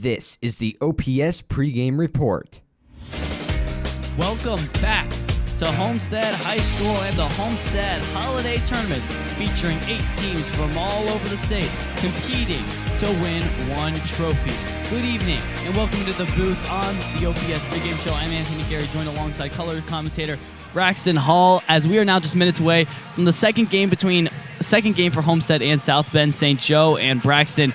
This is the OPS pregame report. Welcome back to Homestead High School and the Homestead Holiday Tournament, featuring 8 teams from all over the state competing to win one trophy. Good evening and welcome to the booth on the OPS Pregame Show. I'm Anthony Gery, joined alongside color commentator Braxton Hall, as we are now just minutes away from the second game for Homestead and South Bend St. Joe. And Braxton,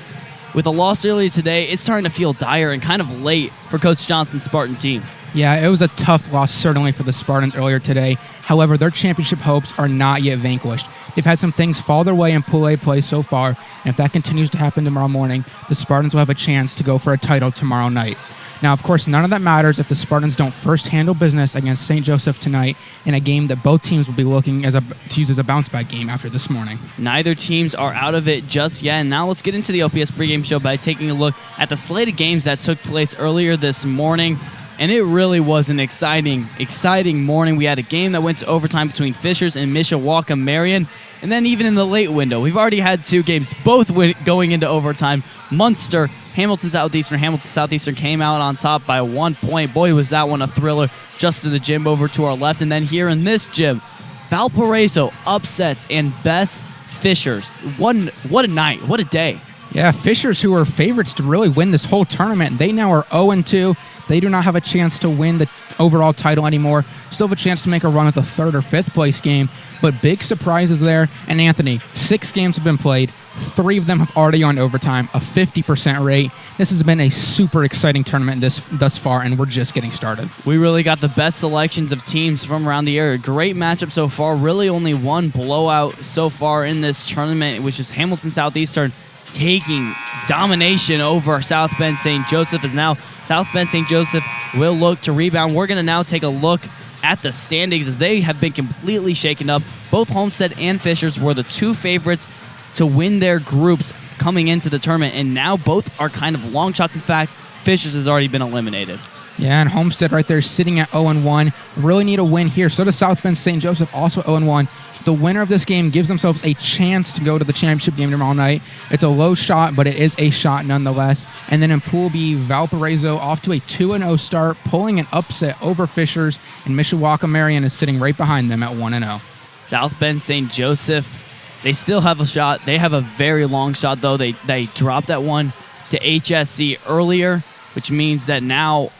with a loss earlier today, it's starting to feel dire and kind of late for Coach Johnson's Spartan team. Yeah, it was a tough loss certainly for the Spartans earlier today. However, their championship hopes are not yet vanquished. They've had some things fall their way in Pool A play so far, and if that continues to happen tomorrow morning, the Spartans will have a chance to go for a title tomorrow night. Now, of course, none of that matters if the Spartans don't first handle business against St. Joseph tonight in a game that both teams will be looking to use as a bounce-back game after this morning. Neither teams are out of it just yet, and now let's get into the OPS pregame show by taking a look at the slate of games that took place earlier this morning. And it really was an exciting morning. We had a game that went to overtime between Fishers and Mishawaka Marion. And then even in the late window, we've already had 2 games, both going into overtime. Munster, Hamilton Southeastern came out on top by 1 point. Boy, was that one a thriller. Just to the gym over to our left. And then here in this gym, Valparaiso upsets and best Fishers. What a night. What a day. Yeah, Fishers, who were favorites to really win this whole tournament, they now are 0-2. They do not have a chance to win the overall title anymore. Still have a chance to make a run at the 3rd or 5th place game, but big surprises there. And Anthony, 6 games have been played. 3 of them have already gone overtime, a 50% rate. This has been a super exciting tournament thus far, and we're just getting started. We really got the best selections of teams from around the area. Great matchup so far. Really only one blowout so far in this tournament, which is Hamilton Southeastern taking domination over South Bend St. Joseph. As now South Bend St. Joseph will look to rebound. We're going to now take a look at the standings as they have been completely shaken up. Both Homestead and Fishers were the 2 favorites to win their groups coming into the tournament, and now both are kind of long shots. In fact, Fishers has already been eliminated. Yeah, and Homestead right there sitting at 0-1. Really need a win here. So does South Bend St. Joseph, also 0-1. The winner of this game gives themselves a chance to go to the championship game tomorrow night. It's a low shot, but it is a shot nonetheless. And then in Pool B, Valparaiso off to a 2-0 start, pulling an upset over Fishers, and Mishawaka Marion is sitting right behind them at 1-0. South Bend St. Joseph, they still have a shot. They have a very long shot, though. They dropped that one to HSC earlier, which means that now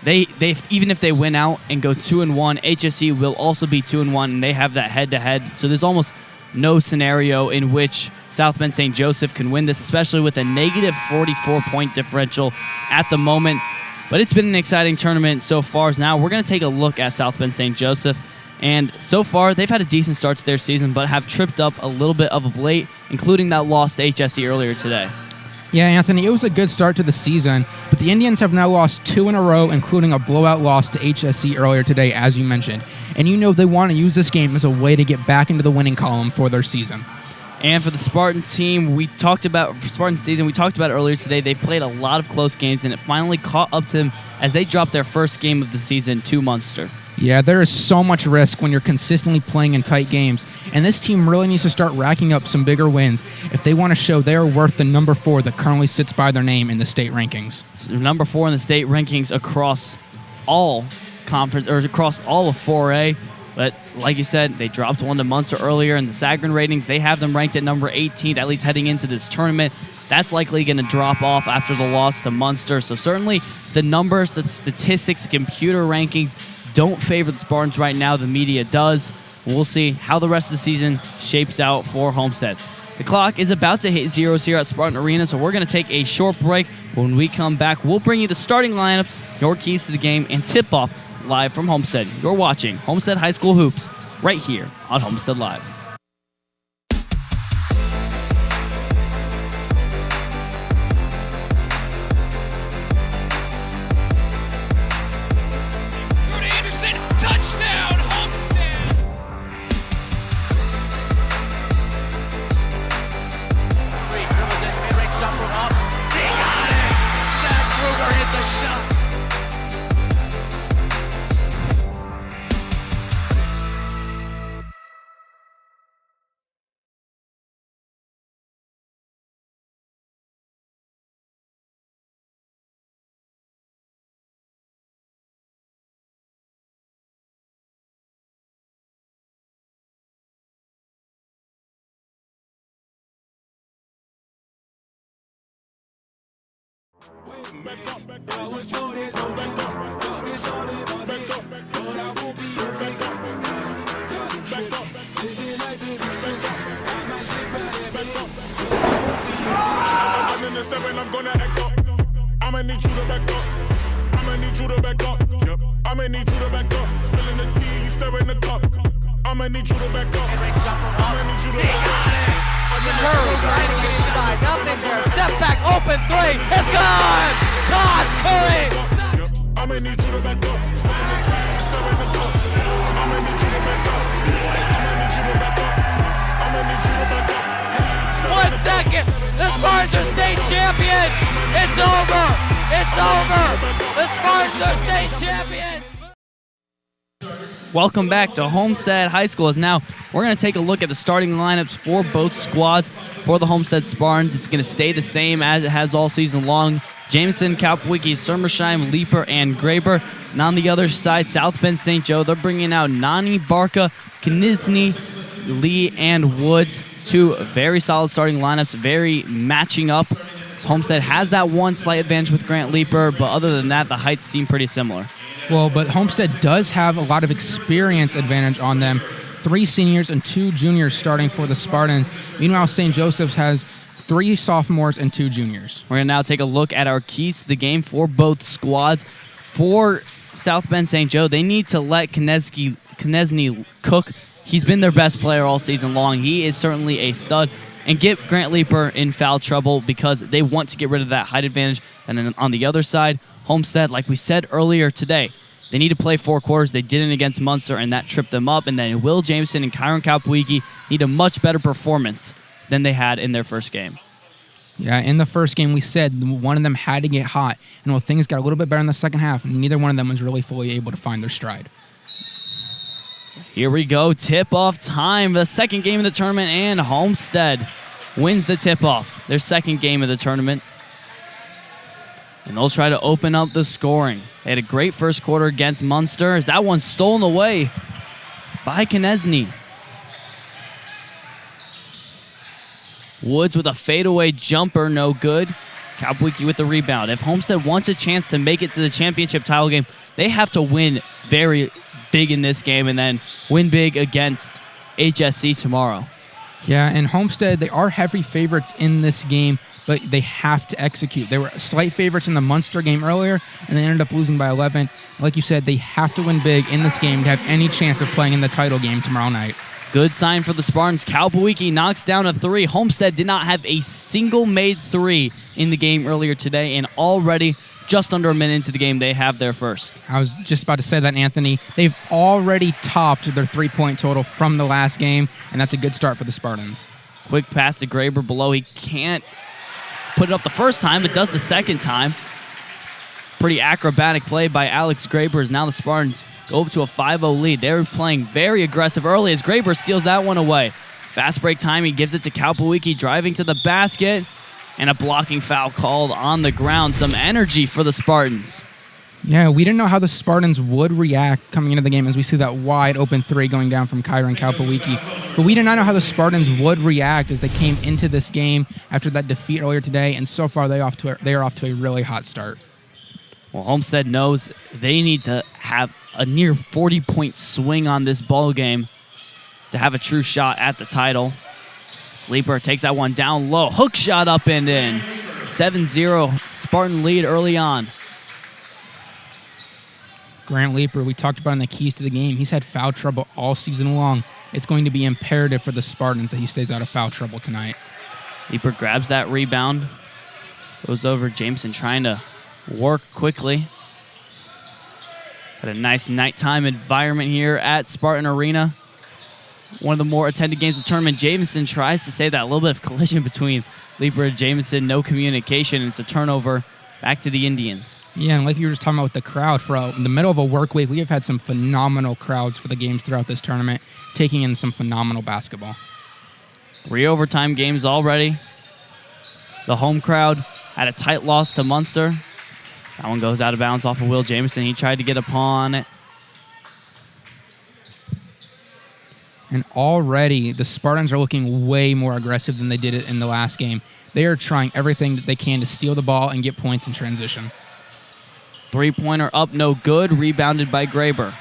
They even if they win out and go 2-1, HSC will also be 2-1, and they have that head-to-head. So there's almost no scenario in which South Bend St. Joseph can win this, especially with a negative 44-point differential at the moment. But it's been an exciting tournament so far. So now we're going to take a look at South Bend St. Joseph. And so far, they've had a decent start to their season, but have tripped up a little bit of late, including that loss to HSC earlier today. Yeah, Anthony, it was a good start to the season, but the Indians have now lost 2 in a row, including a blowout loss to HSC earlier today, as you mentioned. And you know they want to use this game as a way to get back into the winning column for their season. And for the Spartan team, we talked about earlier today, they've played a lot of close games, and it finally caught up to them as they dropped their first game of the season to Munster. Yeah, there is so much risk when you're consistently playing in tight games, and this team really needs to start racking up some bigger wins if they want to show they are worth the number 4 that currently sits by their name in the state rankings. So number 4 in the state rankings across all conference, or across all of 4A. But like you said, they dropped one to Munster earlier in the Sagarin ratings. They have them ranked at number 18, at least heading into this tournament. That's likely going to drop off after the loss to Munster. So certainly the numbers, the statistics, the computer rankings don't favor the Spartans right now. The media does. We'll see how the rest of the season shapes out for Homestead. The clock is about to hit zeros here at Spartan Arena, so we're going to take a short break. When we come back, we'll bring you the starting lineups, your keys to the game, and tip-off live from Homestead. You're watching Homestead High School Hoops right here on Homestead Live. I'm gonna act up. I'ma need you to back up. I'ma need you to back up. Yep. I'ma need you to back up. Spilling the tea, you stirring the cup. I'ma need you to back up. I'ma need you to back up. Gery right inside, nothing there. Step back, open three. It's gone. Todd Curry. Yep. I'ma need you to back up. Spilling the tea, you stirring the cup. I'ma need you to back up. I'ma need you to back up. I'ma need you to back up. 1 second. The Spartans are state champion. It's over. It's over. The Spartans are state champion. Welcome back to Homestead High School. As now we're going to take a look at the starting lineups for both squads. For the Homestead Spartans, it's going to stay the same as it has all season long. Jameson, Kalpwicki, Sermersheim, Leeper, and Graber. And on the other side, South Bend St. Joe, they're bringing out Nani, Barca, Knisny, Lee, and Woods. Two very solid starting lineups, very matching up. Homestead has that one slight advantage with Grant Leeper, but other than that, the heights seem pretty similar. Well, but Homestead does have a lot of experience advantage on them. 3 seniors and 2 juniors starting for the Spartans. Meanwhile, St. Joseph's has 3 sophomores and 2 juniors. We're going to now take a look at our keys to the game for both squads. For South Bend St. Joe, they need to let Knesny cook. He's been their best player all season long. He is certainly a stud. And get Grant Leeper in foul trouble because they want to get rid of that height advantage. And then on the other side, Homestead, like we said earlier today, they need to play 4 quarters. They didn't against Munster, and that tripped them up. And then Will Jameson and Kyron Kalpwicki need a much better performance than they had in their first game. Yeah, in the first game, we said one of them had to get hot. And while things got a little bit better in the second half, neither one of them was really fully able to find their stride. Here we go, tip-off time, the second game of the tournament, and Homestead wins the tip-off, their second game of the tournament. And they'll try to open up the scoring. They had a great first quarter against Munster, as that one's stolen away by Knesny. Woods with a fadeaway jumper, no good. Kalpwicki with the rebound. If Homestead wants a chance to make it to the championship title game, they have to win very big in this game and then win big against HSC tomorrow. Yeah, and Homestead, they are heavy favorites in this game, but they have to execute. They were slight favorites in the Munster game earlier, and they ended up losing by 11. Like you said, they have to win big in this game to have any chance of playing in the title game tomorrow night. Good sign for the Spartans. Kalpwicki knocks down a 3. Homestead did not have a single made 3 in the game earlier today, and already just under a minute into the game, they have their first. I was just about to say that, Anthony. They've already topped their 3-point total from the last game, and that's a good start for the Spartans. Quick pass to Graber below. He can't put it up the first time, but does the second time. Pretty acrobatic play by Alex Graber as now the Spartans go up to a 5-0 lead. They're playing very aggressive early as Graber steals that one away. Fast break time, he gives it to Kalpwicki, driving to the basket, and a blocking foul called on the ground. Some energy for the Spartans. Yeah, we didn't know how the Spartans would react coming into the game as we see that wide open 3 going down from Kyron Kalpwicki. But we did not know how the Spartans would react as they came into this game after that defeat earlier today, and so far they are off to a really hot start. Well, Homestead knows they need to have a near 40-point swing on this ball game to have a true shot at the title. Leeper takes that one down low. Hook shot up and in. 7-0 Spartan lead early on. Grant Leeper, we talked about in the keys to the game. He's had foul trouble all season long. It's going to be imperative for the Spartans that he stays out of foul trouble tonight. Leeper grabs that rebound. Goes over Jameson trying to work quickly. Got a nice nighttime environment here at Spartan Arena. One of the more attended games of the tournament. Jameson tries to save that little bit of collision between Leeper and Jameson. No communication. It's a turnover back to the Indians. Yeah, and like you were just talking about with the crowd, for in the middle of a work week, we have had some phenomenal crowds for the games throughout this tournament, taking in some phenomenal basketball. 3 overtime games already. The home crowd had a tight loss to Munster. That one goes out of bounds off of Will Jameson. He tried to get upon it. And already the Spartans are looking way more aggressive than they did it in the last game. They are trying everything that they can to steal the ball and get points in transition. Three-pointer up, no good. Rebounded by Graber.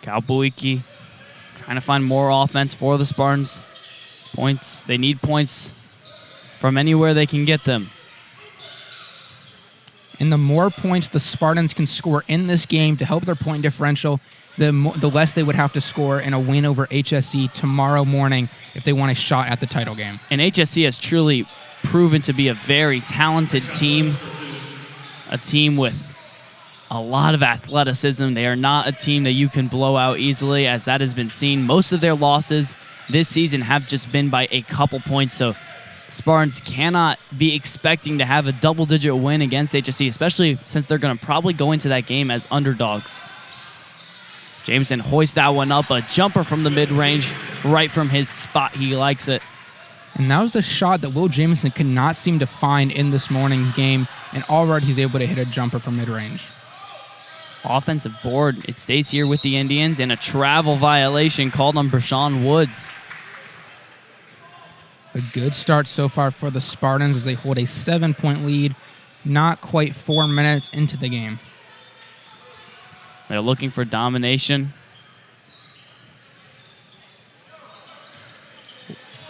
Kalpuiki trying to find more offense for the Spartans. Points. They need points from anywhere they can get them. And the more points the Spartans can score in this game to help their point differential, the less they would have to score in a win over HSE tomorrow morning if they want a shot at the title game. And HSE has truly proven to be a very talented team, a team with a lot of athleticism. They are not a team that you can blow out easily, as that has been seen. Most of their losses this season have just been by a couple points, so Spartans cannot be expecting to have a double-digit win against HSE, especially since they're going to probably go into that game as underdogs. Jameson hoists that one up, a jumper from the mid-range, right from his spot. He likes it. And that was the shot that Will Jameson could not seem to find in this morning's game, and already he's able to hit a jumper from mid-range. Offensive board, it stays here with the Indians, and a travel violation called on Brashawn Woods. A good start so far for the Spartans as they hold a 7-point lead, not quite 4 minutes into the game. They're looking for domination.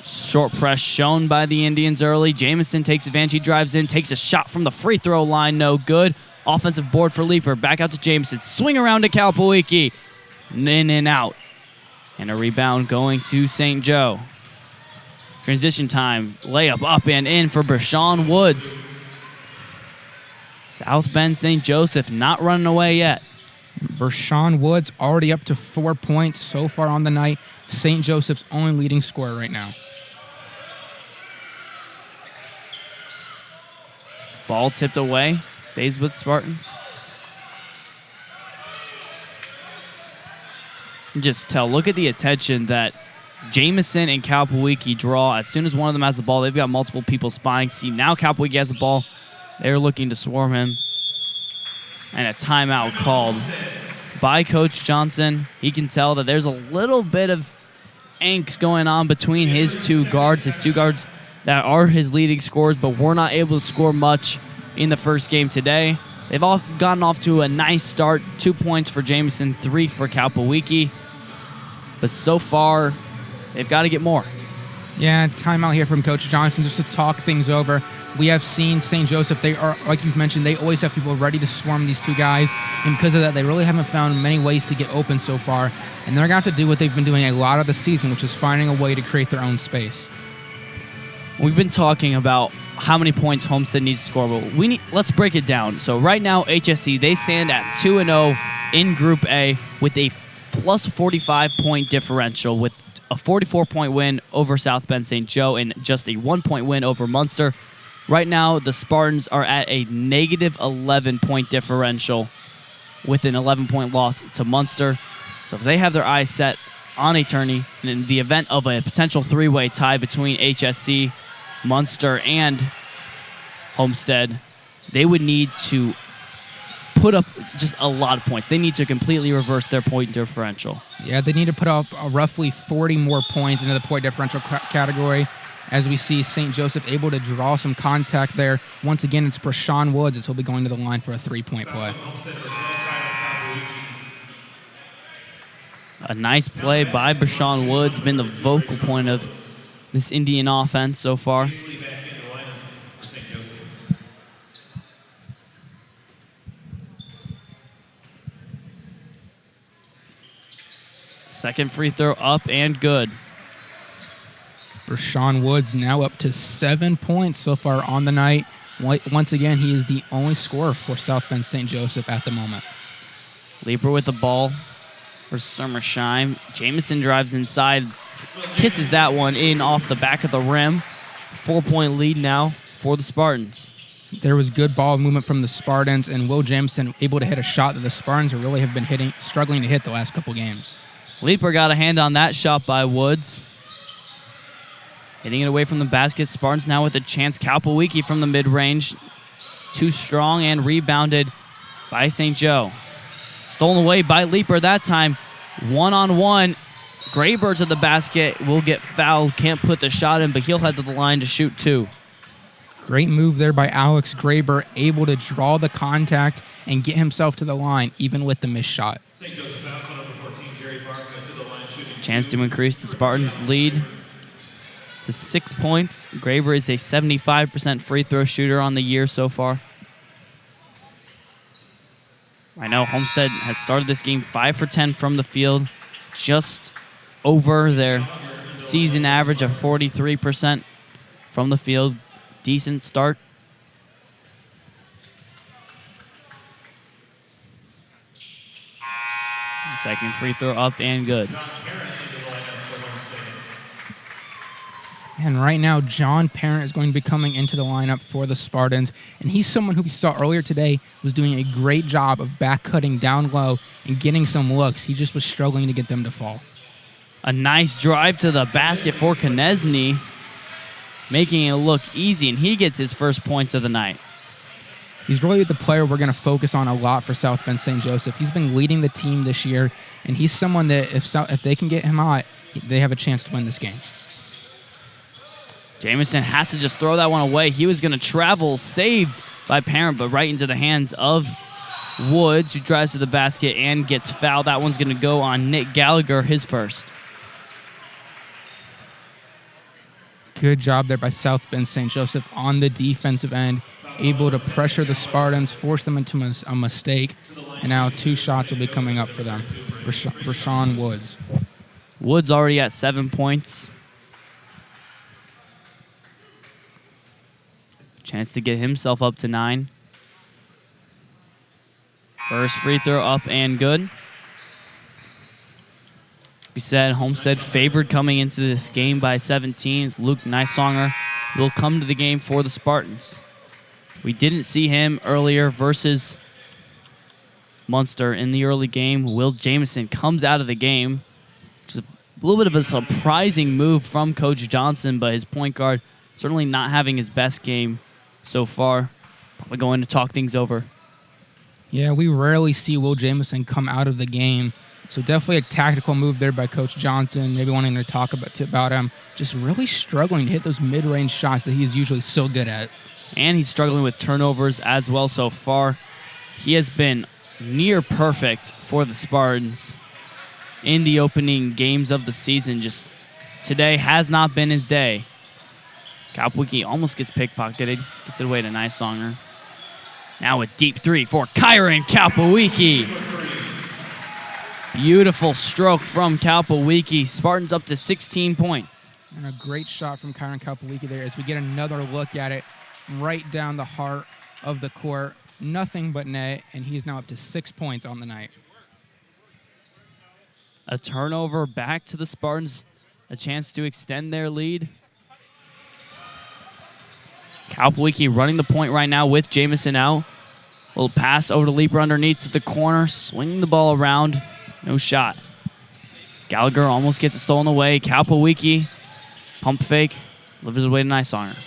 Short press shown by the Indians early. Jamison takes advantage. He drives in, takes a shot from the free throw line. No good. Offensive board for Leaper. Back out to Jameson. Swing around to Kalpuiki. In and out. And a rebound going to St. Joe. Transition time. Layup up and in for Brashawn Woods. South Bend St. Joseph not running away yet. Brashawn Woods already up to 4 points so far on the night. St. Joseph's only leading scorer right now. Ball tipped away. Stays with Spartans. Just tell. Look at the attention that Jameson and Kalpuiki draw. As soon as one of them has the ball, they've got multiple people spying. See, now Kalpuiki has the ball. They're looking to swarm him. And a timeout called by Coach Johnson. He can tell that there's a little bit of angst going on between his two guards that are his leading scorers, but were not able to score much in the first game today. They've all gotten off to a nice start. 2 points for Jameson, 3 for Kalpuiki. But so far, they've got to get more. Yeah, timeout here from Coach Johnson just to talk things over. We have seen St. Joseph, they are, like you've mentioned, they always have people ready to swarm these two guys. And because of that, they really haven't found many ways to get open so far. And they're going to have to do what they've been doing a lot of the season, which is finding a way to create their own space. We've been talking about how many points Homestead needs to score, but let's break it down. So right now, HSE, they stand at 2-0 in Group A with a plus 45-point differential, with a 44-point win over South Bend St. Joe and just a 1-point win over Munster. Right now, the Spartans are at a negative 11-point differential with an 11-point loss to Munster. So if they have their eyes set on a tourney, and in the event of a potential three-way tie between HSC, Munster, and Homestead, they would need to put up just a lot of points. They need to completely reverse their point differential. Yeah, they need to put up roughly 40 more points into the point differential category. As we see St. Joseph able to draw some contact there. Once again, it's Brashawn Woods as he'll be going to the line for a three-point play. A nice play by Brashawn Woods, been the vocal point of this Indian offense so far. Second free throw up and good. Brashawn Woods now up to 7 points so far on the night. Once again, he is the only scorer for South Bend St. Joseph at the moment. Leaper with the ball for Summersheim. Jameson drives inside, kisses that one in off the back of the rim. 4-point lead now for the Spartans. There was good ball movement from the Spartans, and Will Jameson able to hit a shot that the Spartans really have been struggling to hit the last couple games. Leaper got a hand on that shot by Woods. Hitting it away from the basket. Spartans now with a chance. Kalpuiki from the mid-range. Too strong and rebounded by St. Joe. Stolen away by Leaper that time. One-on-one. Graber to the basket. Will get fouled. Can't put the shot in, but he'll head to the line to shoot 2. Great move there by Alex Graber, able to draw the contact and get himself to the line, even with the missed shot. St. Joseph foul call number 14, Gery to the line shooting. Chance to increase the Spartans' lead to 6 points. Graber is a 75% free throw shooter on the year so far. I know Homestead has started this game 5 for 10 from the field, just over their season average of 43% from the field. Decent start. Second free throw up and good. And right now, John Parent is going to be coming into the lineup for the Spartans. And he's someone who we saw earlier today was doing a great job of back cutting down low and getting some looks. He just was struggling to get them to fall. A nice drive to the basket for Konechny, making it look easy, and he gets his first points of the night. He's really the player we're going to focus on a lot for South Bend St. Joseph. He's been leading the team this year, and he's someone that if they can get him hot, they have a chance to win this game. Jamison has to just throw that one away. He was going to travel, saved by Parent, but right into the hands of Woods, who drives to the basket and gets fouled. That one's going to go on Nick Gallagher, his first. Good job there by South Bend St. Joseph on the defensive end, able to pressure the Spartans, force them into a mistake, and now 2 shots will be coming up for them. Rashawn Woods. Woods already at 7 points. Chance to get himself up to 9. First free throw up and good. We said Homestead favored coming into this game by 17. Luke Nysonger will come to the game for the Spartans. We didn't see him earlier versus Munster in the early game. Will Jamison comes out of the game. Which is a little bit of a surprising move from Coach Johnson, but his point guard certainly not having his best game so far. Probably going to talk things over. Yeah, we rarely see Will Jamison come out of the game. So definitely a tactical move there by Coach Johnson, maybe wanting to talk about him. Just really struggling to hit those mid-range shots that he's usually so good at. And he's struggling with turnovers as well so far. He has been near perfect for the Spartans in the opening games of the season. Just today has not been his day. Kapwicki almost gets pickpocketed. Gets it away to Nysonger. Now a deep 3 for Kyron Kapwicki. Beautiful stroke from Kapwicki. Spartans up to 16 points. And a great shot from Kyron Kapwicki there as we get another look at it right down the heart of the court. Nothing but net, and he's now up to 6 points on the night. A turnover back to the Spartans. A chance to extend their lead. Kapwicki running the point right now with Jamison out. Little pass over to Leaper underneath to the corner. Swinging the ball around. No shot. Gallagher almost gets it stolen away. Kapwicki, pump fake, delivers it away to Nysonger.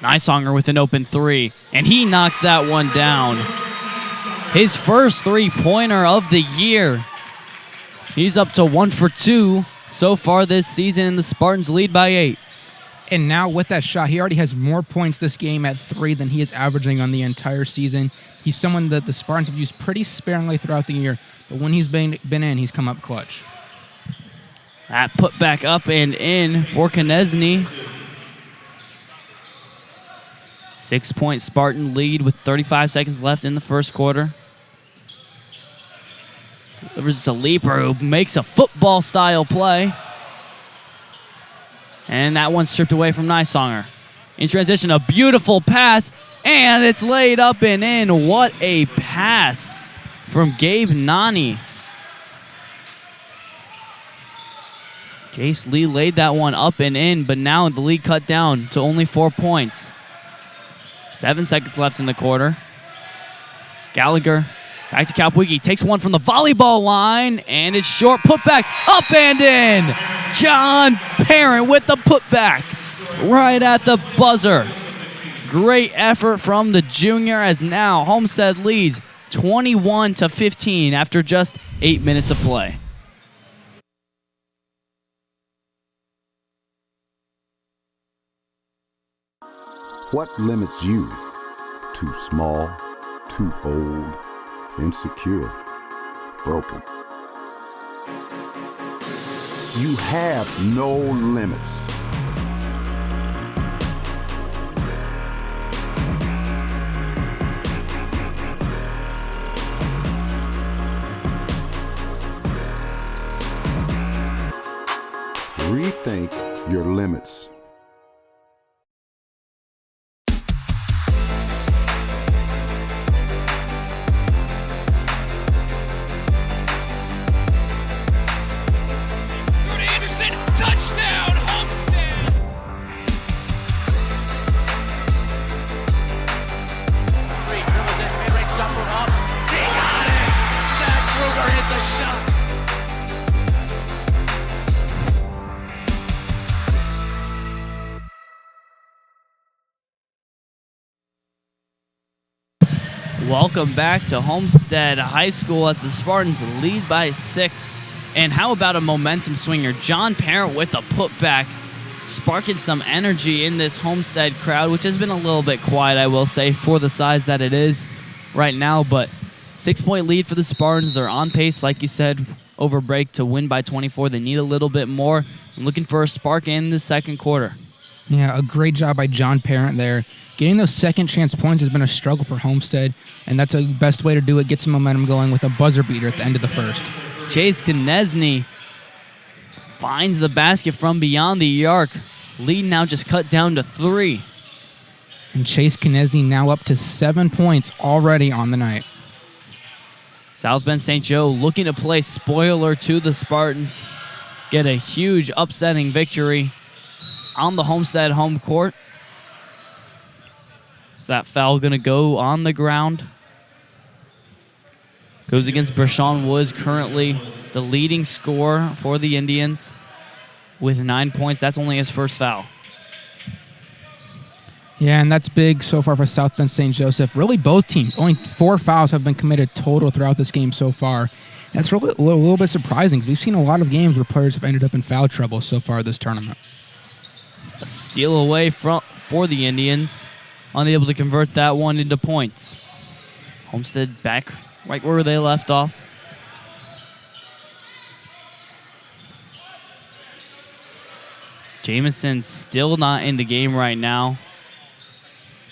Nysonger with an open 3, and he knocks that one down. His first 3-pointer of the year. He's up to 1 for 2 so far this season, and the Spartans lead by 8. And now with that shot, he already has more points this game at 3 than he is averaging on the entire season. He's someone that the Spartans have used pretty sparingly throughout the year, but when he's been in, he's come up clutch. That put back up and in for Konechny. 6-point Spartan lead with 35 seconds left in the first quarter. Delivers to Leaper, who makes a football-style play. And that one's stripped away from Nysonger. In transition, a beautiful pass, and it's laid up and in. What a pass from Gabe Nani. Jace Lee laid that one up and in, but now the lead cut down to only 4 points. 7 seconds left in the quarter. Gallagher back to Kapwicki. Takes one from the volleyball line, and it's short. Putback up and in. John Parent with the putback right at the buzzer. Great effort from the junior as now Homestead leads 21-15 after just 8 minutes of play. What limits you? Too small, too old, insecure, broken. You have no limits. Rethink your limits. Touchdown, Homestead! Three dribbles in, mid-range jumper up. He got it! Zach Kruger hit the shot. Welcome back to Homestead High School as the Spartans lead by 6. And how about a momentum swinger? John Parent with a putback, sparking some energy in this Homestead crowd, which has been a little bit quiet, I will say, for the size that it is right now. But 6-point lead for the Spartans. They're on pace, like you said, over break to win by 24. They need a little bit more. I'm looking for a spark in the second quarter. Yeah, a great job by John Parent there. Getting those second chance points has been a struggle for Homestead, and that's the best way to do it. Get some momentum going with a buzzer beater at the end of the first. Chase Konechny finds the basket from beyond the arc. Lead now just cut down to 3. And Chase Konechny now up to 7 points already on the night. South Bend St. Joe looking to play spoiler to the Spartans. Get a huge upsetting victory on the Homestead home court. Is that foul going to go on the ground? Goes against Brashawn Woods, currently the leading scorer for the Indians with 9 points. That's only his first foul. Yeah, and that's big so far for South Bend St. Joseph. Really, both teams. Only 4 fouls have been committed total throughout this game so far. That's really a little bit surprising because we've seen a lot of games where players have ended up in foul trouble so far this tournament. A steal away for the Indians. Unable to convert that one into points. Homestead back right where they left off. Jamison still not in the game right now.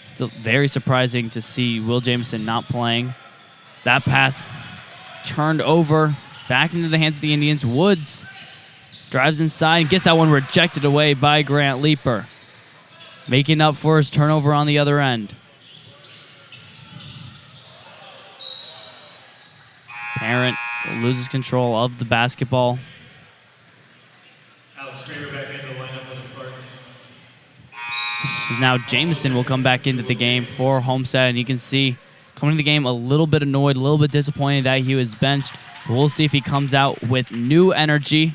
Still very surprising to see Will Jamison not playing. That pass turned over back into the hands of the Indians. Woods drives inside and gets that one rejected away by Grant Leeper, making up for his turnover on the other end. Parent loses control of the basketball. Alex Kramer back into the lineup for the Spartans. Now Jamison will come back into the game for Homestead, and you can see coming to the game a little bit annoyed, a little bit disappointed that he was benched. We'll see if he comes out with new energy.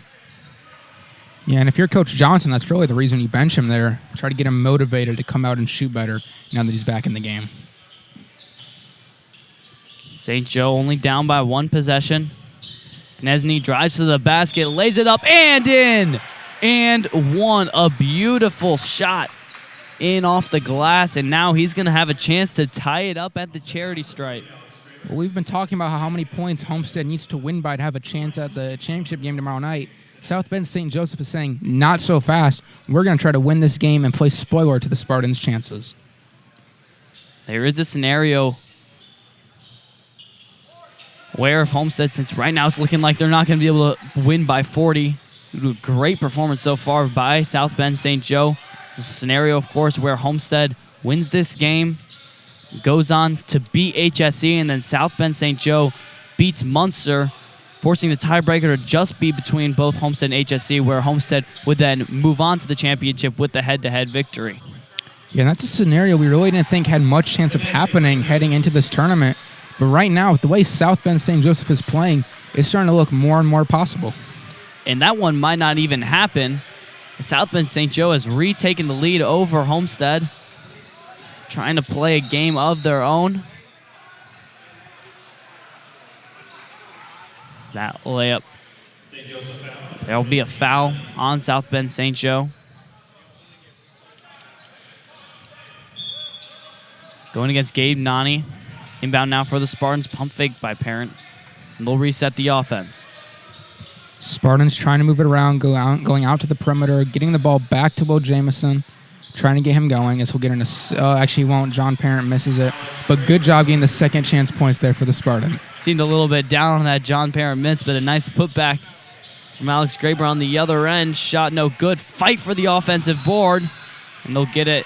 Yeah, and if you're Coach Johnson, that's really the reason you bench him there. Try to get him motivated to come out and shoot better now that he's back in the game. St. Joe only down by 1 possession. Konechny drives to the basket, lays it up and in. And one. A beautiful shot in off the glass, and now he's going to have a chance to tie it up at the charity stripe. Well, we've been talking about how many points Homestead needs to win by to have a chance at the championship game tomorrow night. South Bend St. Joseph is saying, not so fast. We're going to try to win this game and play spoiler to the Spartans' chances. There is a scenario where if Homestead, since right now it's looking like they're not going to be able to win by 40, great performance so far by South Bend St. Joe. It's a scenario, of course, where Homestead wins this game, goes on to beat HSE, and then South Bend St. Joe beats Munster, forcing the tiebreaker to just be between both Homestead and HSE, where Homestead would then move on to the championship with the head-to-head victory. Yeah, that's a scenario we really didn't think had much chance of happening heading into this tournament. But right now, with the way South Bend St. Joseph is playing, it's starting to look more and more possible. And that one might not even happen. South Bend St. Joe has retaken the lead over Homestead. trying to play a game of their own. That layup. There will be a foul on South Bend St. Joe. Going against Gabe Nani. Inbound now for the Spartans. Pump fake by Parent. And they'll reset the offense. Spartans trying to move it around, going out to the perimeter, getting the ball back to Will Jamison, trying to get him going as he'll get into... actually, he won't. John Parent misses it. But good job getting the second chance points there for the Spartans. Seemed a little bit down on that John Parent miss, but a nice putback from Alex Graber on the other end. Shot no good. Fight for the offensive board, and they'll get it.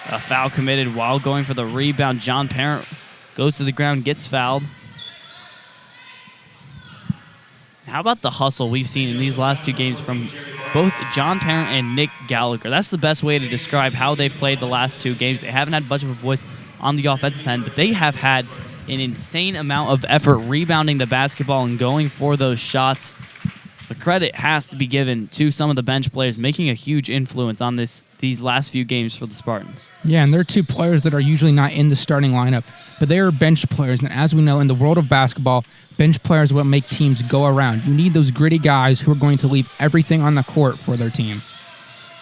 A foul committed while going for the rebound. John Parent goes to the ground, gets fouled. How about the hustle we've seen in these last two games from both John Parent and Nick Gallagher? That's the best way to describe how they've played the last two games. They haven't had much of a voice on the offensive end, but they have had an insane amount of effort rebounding the basketball and going for those shots. The credit has to be given to some of the bench players making a huge influence on these last few games for the Spartans. Yeah, and they're two players that are usually not in the starting lineup, but they are bench players. And as we know, in the world of basketball, bench players are what make teams go around. You need those gritty guys who are going to leave everything on the court for their team.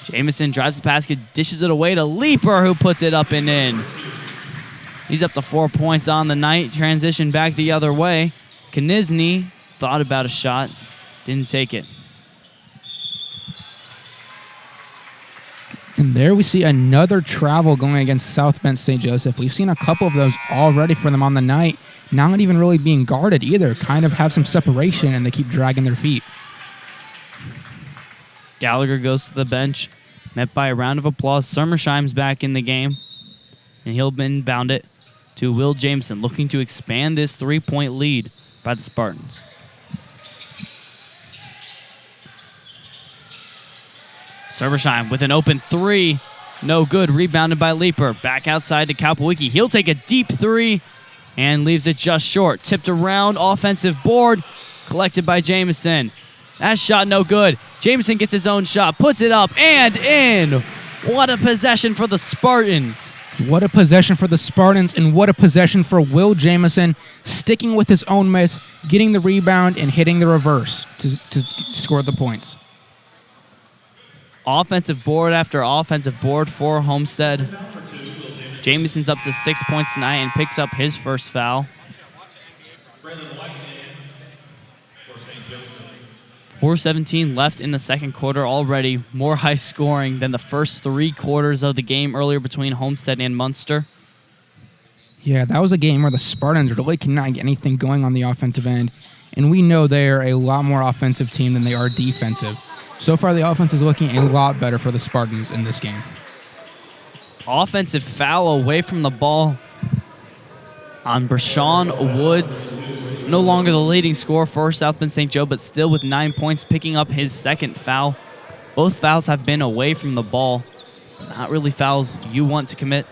Jamison drives the basket, dishes it away to Leaper, who puts it up and in. He's up to 4 points on the night. Transition back the other way. Knisny thought about a shot. Didn't take it. And there we see another travel going against South Bend St. Joseph. We've seen a couple of those already for them on the night. Not even really being guarded either. Kind of have some separation, and they keep dragging their feet. Gallagher goes to the bench, met by a round of applause. Summersheim's back in the game, and he'll inbound it to Will Jameson, looking to expand this three-point lead by the Spartans. Summersheim with an open three. No good. Rebounded by Leaper. Back outside to Kalpawiki. He'll take a deep three and leaves it just short. Tipped around. Offensive board. Collected by Jamison. That shot no good. Jamison gets his own shot. Puts it up and in. What a possession for the Spartans. What a possession for the Spartans, and what a possession for Will Jamison, sticking with his own miss, getting the rebound, and hitting the reverse to score the points. Offensive board after offensive board for Homestead. Jamison's up to 6 points tonight and picks up his first foul. 4:17 left in the second quarter already. More high scoring than the first 3 quarters of the game earlier between Homestead and Munster. Yeah, that was a game where the Spartans really could not get anything going on the offensive end. And we know they are a lot more offensive team than they are defensive. So far, the offense is looking a lot better for the Spartans in this game. Offensive foul away from the ball on Brashawn Woods. No longer the leading scorer for South Bend St. Joe, but still with 9 points, picking up his second foul. Both fouls have been away from the ball. It's not really fouls you want to commit.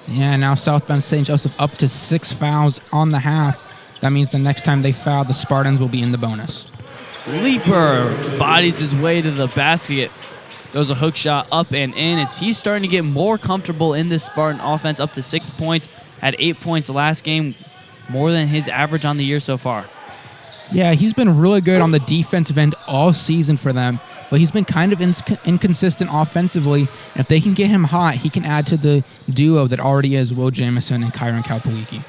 Yeah, now South Bend St. Joseph up to 6 fouls on the half. That means the next time they foul, the Spartans will be in the bonus. Leaper bodies his way to the basket. Goes a hook shot up and in as he's starting to get more comfortable in this Spartan offense, up to 6 points. Had 8 points last game, more than his average on the year so far. Yeah, he's been really good on the defensive end all season for them, but he's been kind of inconsistent offensively. And if they can get him hot, he can add to the duo that already is Will Jamison and Kyron Kalpawiki.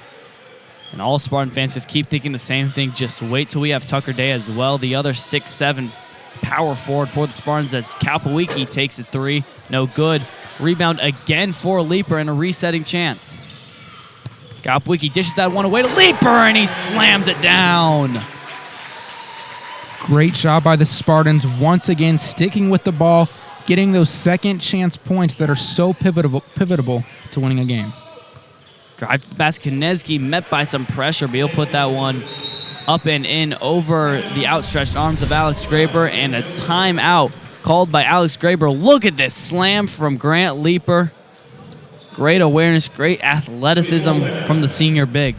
And all Spartan fans just keep thinking the same thing. Just wait till we have Tucker Day as well, the other 6'7" power forward for the Spartans, as Kalpawiki takes a three. No good. Rebound again for Leaper and a resetting chance. Kalpawiki dishes that one away to Leaper, and he slams it down. Great job by the Spartans, once again sticking with the ball, getting those second chance points that are so pivotal to winning a game. Drive to the basket. Knesge met by some pressure, but he'll put that one up and in over the outstretched arms of Alex Graber, and a timeout called by Alex Graber. Look at this slam from Grant Leaper. Great awareness, great athleticism from the senior big.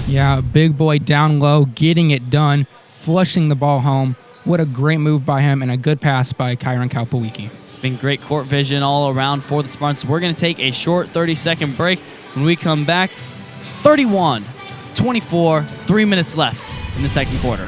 Yeah, big boy down low, getting it done, flushing the ball home. What a great move by him, and a good pass by Kyron Kalpawiki. been great court vision all around for the Spartans. We're going to take a short 30-second break. When we come back, 31-24, 3 minutes left in the second quarter.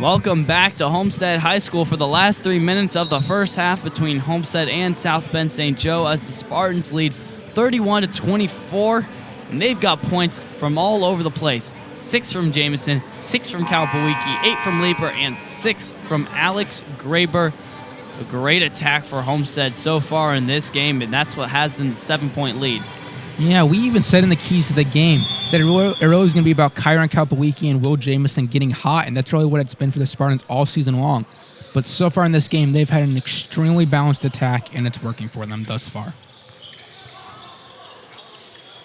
Welcome back to Homestead High School for the last 3 minutes of the first half between Homestead and South Bend St. Joe as the Spartans lead 31-24, and they've got points from all over the place. 6 from Jamison, 6 from Kalpawiki, 8 from Leaper, and 6 from Alex Graber. A great attack for Homestead so far in this game, and that's what has them the 7-point lead. Yeah, we even said in the keys to the game that it really was going to be about Kyron Kalpawiki and Will Jamison getting hot, and that's really what it's been for the Spartans all season long. But so far in this game, they've had an extremely balanced attack, and it's working for them thus far.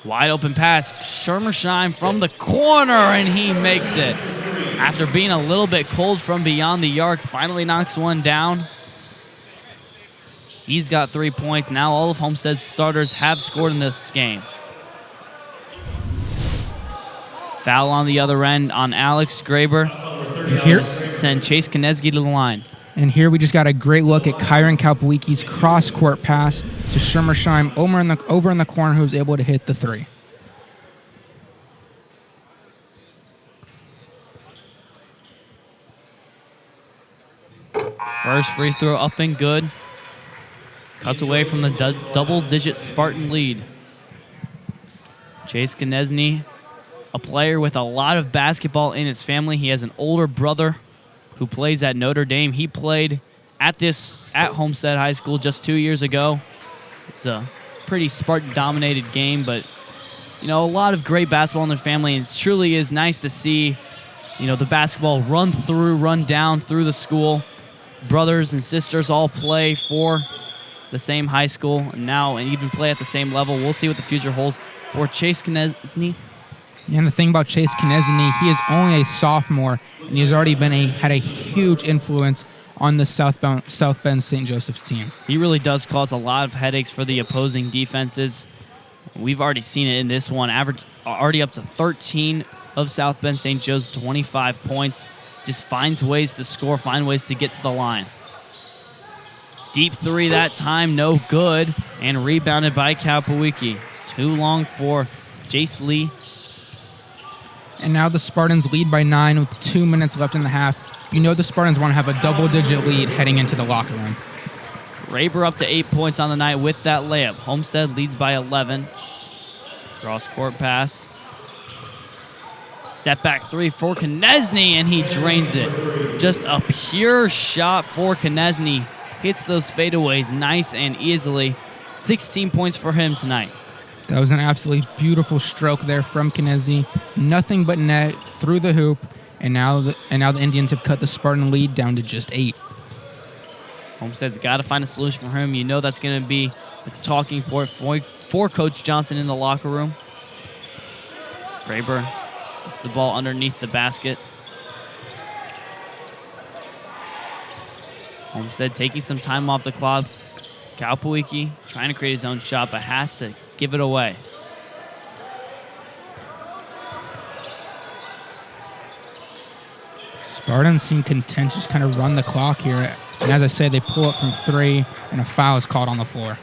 Wide open pass, Schermersheim from the corner, and he makes it. After being a little bit cold from beyond the arc, finally knocks one down. He's got 3 points. Now all of Homestead's starters have scored in this game. Foul on the other end on Alex Graber. Here, Send Chase Konecki to the line. and here we just got a great look at Kyron Kalpawiki's cross-court pass to Schermersheim over in the corner, who was able to hit the three. First free throw up and good. Cuts away from the double-digit Spartan lead. Chase Konecki, a player with a lot of basketball in his family. He has an older brother who plays at Notre Dame. He played at Homestead High School just 2 years ago. It's a pretty Spartan-dominated game, but a lot of great basketball in their family, and it truly is nice to see the basketball run down through the school. Brothers and sisters all play for the same high school and even play at the same level. We'll see what the future holds for Chase Konecki. And the thing about Chase Konecki, he is only a sophomore, and he's already had a huge influence on the South Bend St. Joseph's team. He really does cause a lot of headaches for the opposing defenses. We've already seen it in this one. Already up to 13 of South Bend St. Joe's 25 points. Just finds ways to score, find ways to get to the line. Deep three that time, no good, and rebounded by Kalpawiki. It's too long for Jace Lee. And now the Spartans lead by 9 with 2 minutes left in the half. The Spartans want to have a double-digit lead heading into the locker room. Graber up to 8 points on the night with that layup. Homestead leads by 11. Cross-court pass. Step back three for Konecki, and he drains it. Just a pure shot for Konecki. Hits those fadeaways nice and easily. 16 points for him tonight. That was an absolutely beautiful stroke there from Konecki. Nothing but net through the hoop, and now the Indians have cut the Spartan lead down to just 8. Homestead's got to find a solution for him. That's going to be the talking point for Coach Johnson in the locker room. Graber gets the ball underneath the basket. Homestead taking some time off the clock. Kalpawiki trying to create his own shot, but has to give it away. Spartans seem content to just kind of run the clock here. And as I say, they pull up from 3, and a foul is called on the floor.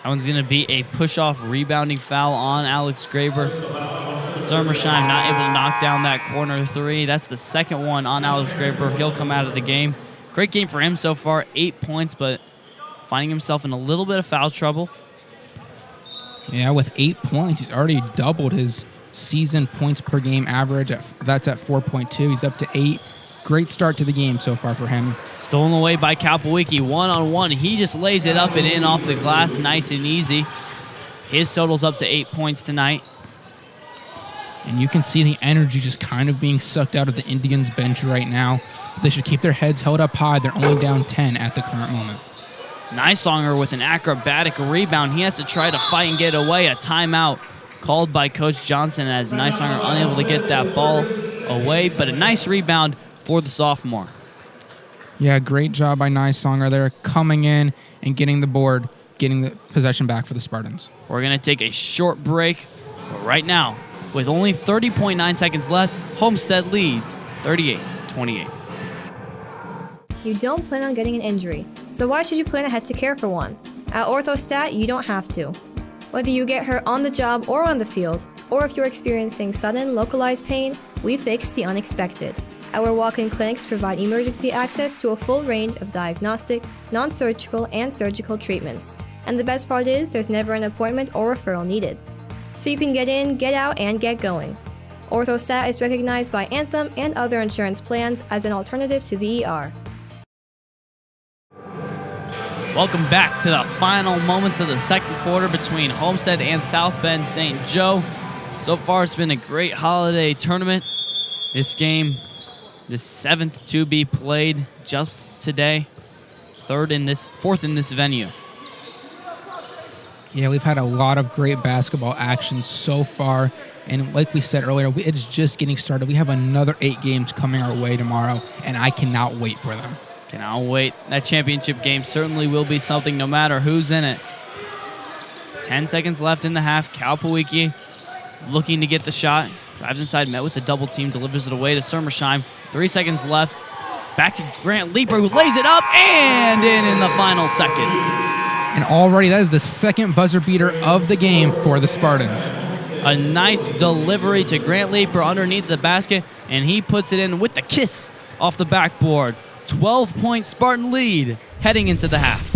That one's going to be a push-off rebounding foul on Alex Graber. Schermersheim not able to knock down that corner 3. That's the second one on Alex Graber. He'll come out of the game. Great game for him so far, 8 points, but finding himself in a little bit of foul trouble. Yeah, with 8 points, he's already doubled his season points per game average. That's at 4.2. He's up to 8. Great start to the game so far for him. Stolen away by Kalpawiki, one-on-one. He just lays it up and in off the glass, nice and easy. His total's up to 8 points tonight. And you can see the energy just kind of being sucked out of the Indians bench right now. They should keep their heads held up high. They're only down 10 at the current moment. Nysonger with an acrobatic rebound. He has to try to fight and get away. A timeout called by Coach Johnson as Nysonger unable to get that ball away, but a nice rebound for the sophomore. Yeah, great job by Nysonger there, coming in and getting the board, getting the possession back for the Spartans. We're going to take a short break, but right now, with only 30.9 seconds left, Homestead leads 38-28. You don't plan on getting an injury, so why should you plan ahead to care for one? At OrthoStat, you don't have to. Whether you get hurt on the job or on the field, or if you're experiencing sudden, localized pain, we fix the unexpected. Our walk-in clinics provide emergency access to a full range of diagnostic, non-surgical, and surgical treatments. And the best part is, there's never an appointment or referral needed. So you can get in, get out, and get going. OrthoStat is recognized by Anthem and other insurance plans as an alternative to the ER. Welcome back to the final moments of the second quarter between Homestead and South Bend St. Joe. So far, it's been a great holiday tournament. This game, the 7th to be played just today, fourth in this venue. Yeah, we've had a lot of great basketball action so far, and like we said earlier, it's just getting started. We have another 8 games coming our way tomorrow, and I cannot wait for them. Cannot wait. That championship game certainly will be something no matter who's in it. 10 seconds left in the half. Cal Pawiki looking to get the shot. Drives inside, met with the double team, delivers it away to Sermersheim. 3 seconds left. Back to Grant Leeper, who lays it up and in the final seconds. And already that is the second buzzer beater of the game for the Spartans. A nice delivery to Grant Leeper underneath the basket, and he puts it in with the kiss off the backboard. 12-point Spartan lead heading into the half.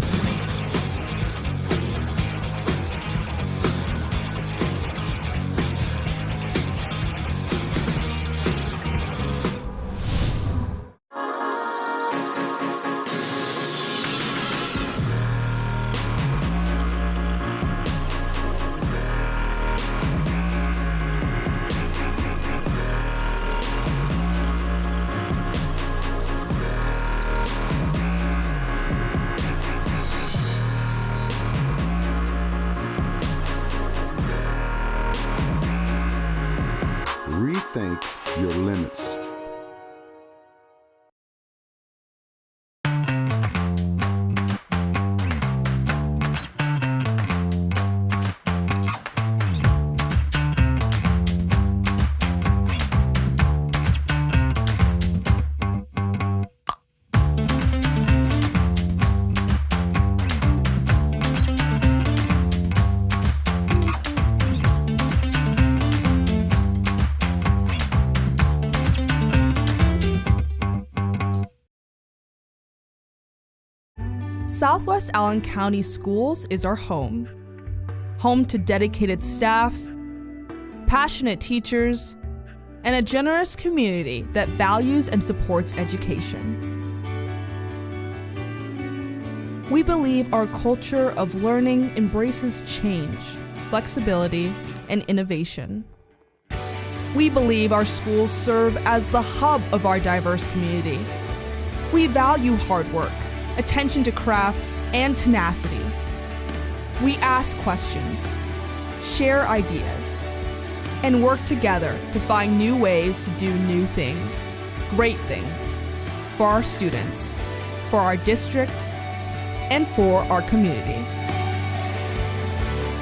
Rethink your limits. Southwest Allen County Schools is our home. Home to dedicated staff, passionate teachers, and a generous community that values and supports education. We believe our culture of learning embraces change, flexibility, and innovation. We believe our schools serve as the hub of our diverse community. We value hard work, attention to craft, and tenacity. We ask questions, share ideas, and work together to find new ways to do new things, great things, for our students, for our district, and for our community.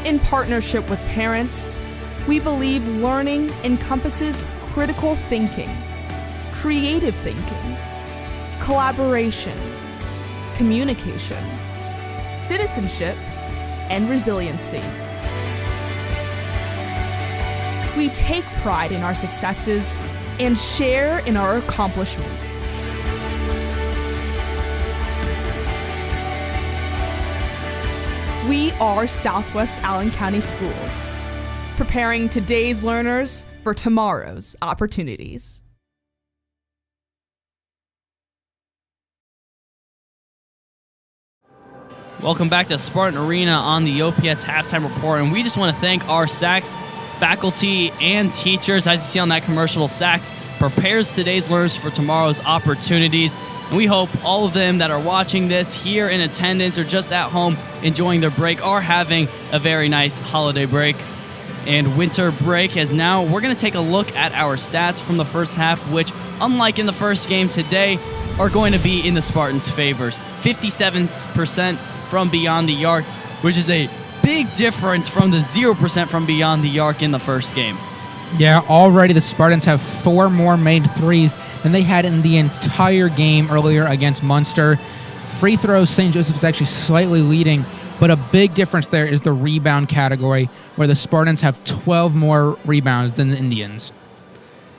In partnership with parents, we believe learning encompasses critical thinking, creative thinking, collaboration, communication, citizenship, and resiliency. We take pride in our successes and share in our accomplishments. We are Southwest Allen County Schools, preparing today's learners for tomorrow's opportunities. Welcome back to Spartan Arena on the OPS Halftime Report, and we just want to thank our SACS faculty and teachers. As you see on that commercial, SACS prepares today's learners for tomorrow's opportunities. And we hope all of them that are watching this here in attendance or just at home enjoying their break are having a very nice holiday break and winter break. As now we're going to take a look at our stats from the first half, which, unlike in the first game today, are going to be in the Spartans' favors. 57% from beyond the arc, which is a big difference from the 0% from beyond the arc in the first game. Yeah, already the Spartans have 4 more made threes than they had in the entire game earlier against Munster. Free throws, St. Joseph is actually slightly leading, but a big difference there is the rebound category, where the Spartans have 12 more rebounds than the Indians.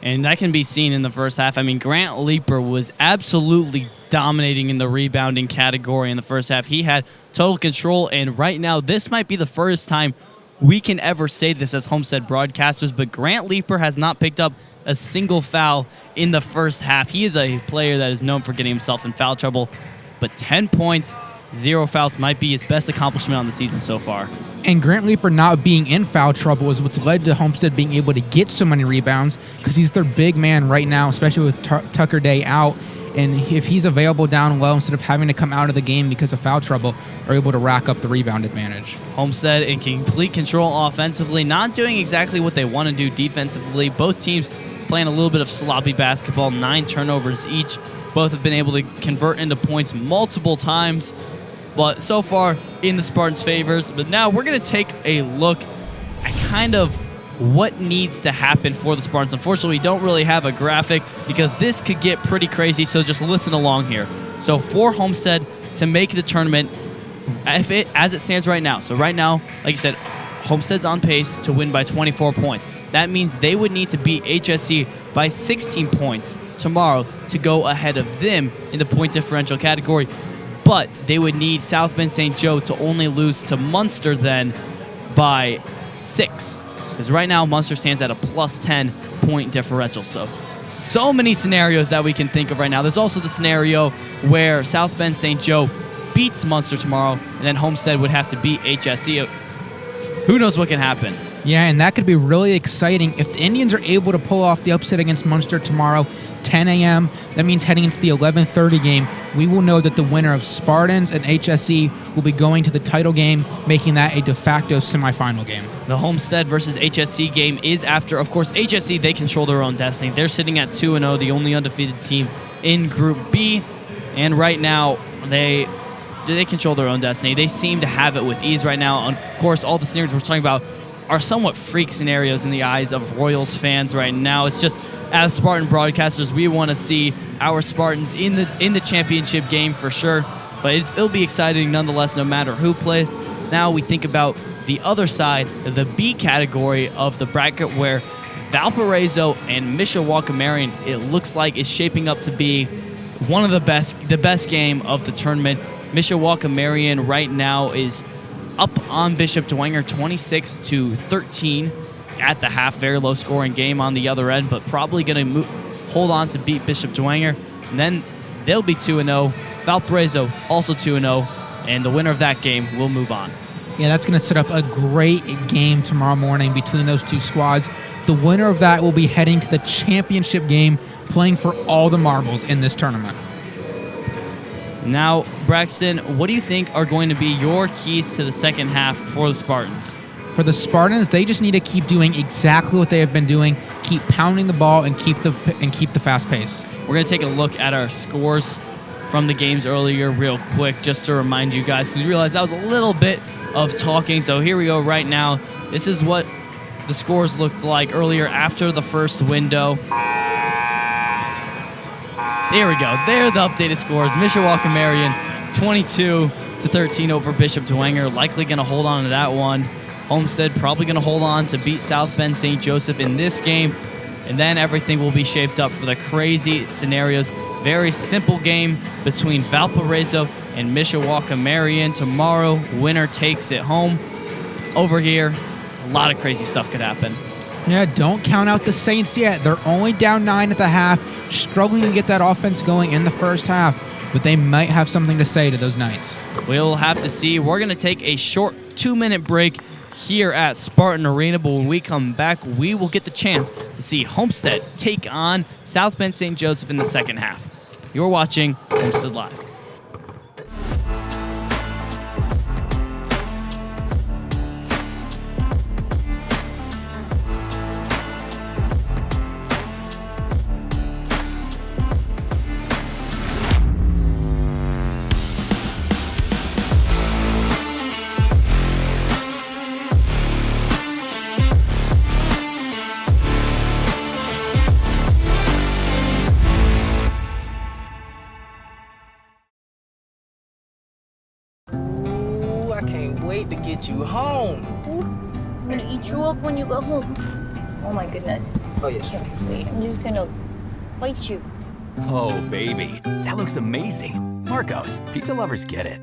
And that can be seen in the first half. I mean, Grant Leeper was absolutely dominating in the rebounding category in the first half. He had total control, and right now, this might be the first time we can ever say this as Homestead broadcasters, but Grant Leeper has not picked up a single foul in the first half. He is a player that is known for getting himself in foul trouble, but 10 points, 0 fouls might be his best accomplishment on the season so far. And Grant Leeper not being in foul trouble is what's led to Homestead being able to get so many rebounds, because he's their big man right now, especially with Tucker Day out. And if he's available down low, instead of having to come out of the game because of foul trouble, are able to rack up the rebound advantage. Homestead in complete control offensively, not doing exactly what they want to do defensively. Both teams playing a little bit of sloppy basketball, 9 turnovers each. Both have been able to convert into points multiple times, but so far in the Spartans' favors. But now we're going to take a look at kind of what needs to happen for the Spartans. Unfortunately, we don't really have a graphic because this could get pretty crazy, so just listen along here. So for Homestead to make the tournament, as it stands right now, so right now, like you said, Homestead's on pace to win by 24 points. That means they would need to beat HSC by 16 points tomorrow to go ahead of them in the point differential category. But they would need South Bend St. Joe to only lose to Munster then by 6. Because right now, Munster stands at a plus 10 point differential. So many scenarios that we can think of right now. There's also the scenario where South Bend St. Joe beats Munster tomorrow, and then Homestead would have to beat HSC. Who knows what can happen? Yeah, and that could be really exciting. If the Indians are able to pull off the upset against Munster tomorrow, 10 a.m., that means heading into the 11:30 game, we will know that the winner of Spartans and HSC will be going to the title game, making that a de facto semifinal game. The Homestead versus HSC game is after, of course, HSC, they control their own destiny. They're sitting at 2-0, the only undefeated team in Group B, and right now, they control their own destiny. They seem to have it with ease right now. Of course, all the scenarios we're talking about are somewhat freak scenarios in the eyes of Royals fans right now. It's just, as Spartan broadcasters, we want to see our Spartans in the championship game for sure, but it'll be exciting nonetheless no matter who plays. So now we think about the other side, the B category of the bracket, where Valparaiso and Mishawaka-Marion, it looks like, is shaping up to be one of the best game of the tournament. Mishawaka-Marion right now is up on Bishop Dwenger 26-13 at the half. Very low scoring game on the other end, but probably going to hold on to beat Bishop Dwenger. And then they'll be 2-0. Valparaiso also 2-0, and the winner of that game will move on. Yeah, that's going to set up a great game tomorrow morning between those two squads. The winner of that will be heading to the championship game, playing for all the marbles in this tournament. Now, Braxton, what do you think are going to be your keys to the second half for the Spartans? For the Spartans, they just need to keep doing exactly what they have been doing, keep pounding the ball and keep the fast pace. We're going to take a look at our scores from the games earlier real quick, just to remind you guys, because we realized that was a little bit of talking. So here we go right now. This is what the scores looked like earlier after the first window. There we go. There are the updated scores. Mishawaka-Marion 22-13 over Bishop Dwenger. Likely going to hold on to that one. Homestead probably going to hold on to beat South Bend St. Joseph in this game. And then everything will be shaped up for the crazy scenarios. Very simple game between Valparaiso and Mishawaka-Marion. Tomorrow, winner takes it home. Over here, a lot of crazy stuff could happen. Yeah, don't count out the Saints yet. They're only down 9 at the half, struggling to get that offense going in the first half, but they might have something to say to those Knights. We'll have to see. We're going to take a short 2-minute break here at Spartan Arena, but when we come back, we will get the chance to see Homestead take on South Bend St. Joseph in the second half. You're watching Homestead Live. I can't wait to get you home. Ooh, I'm gonna eat you up when you go home. Oh my goodness. Oh, yeah. Can't wait. I'm just gonna bite you. Oh, baby. That looks amazing. Marcos, pizza lovers get it.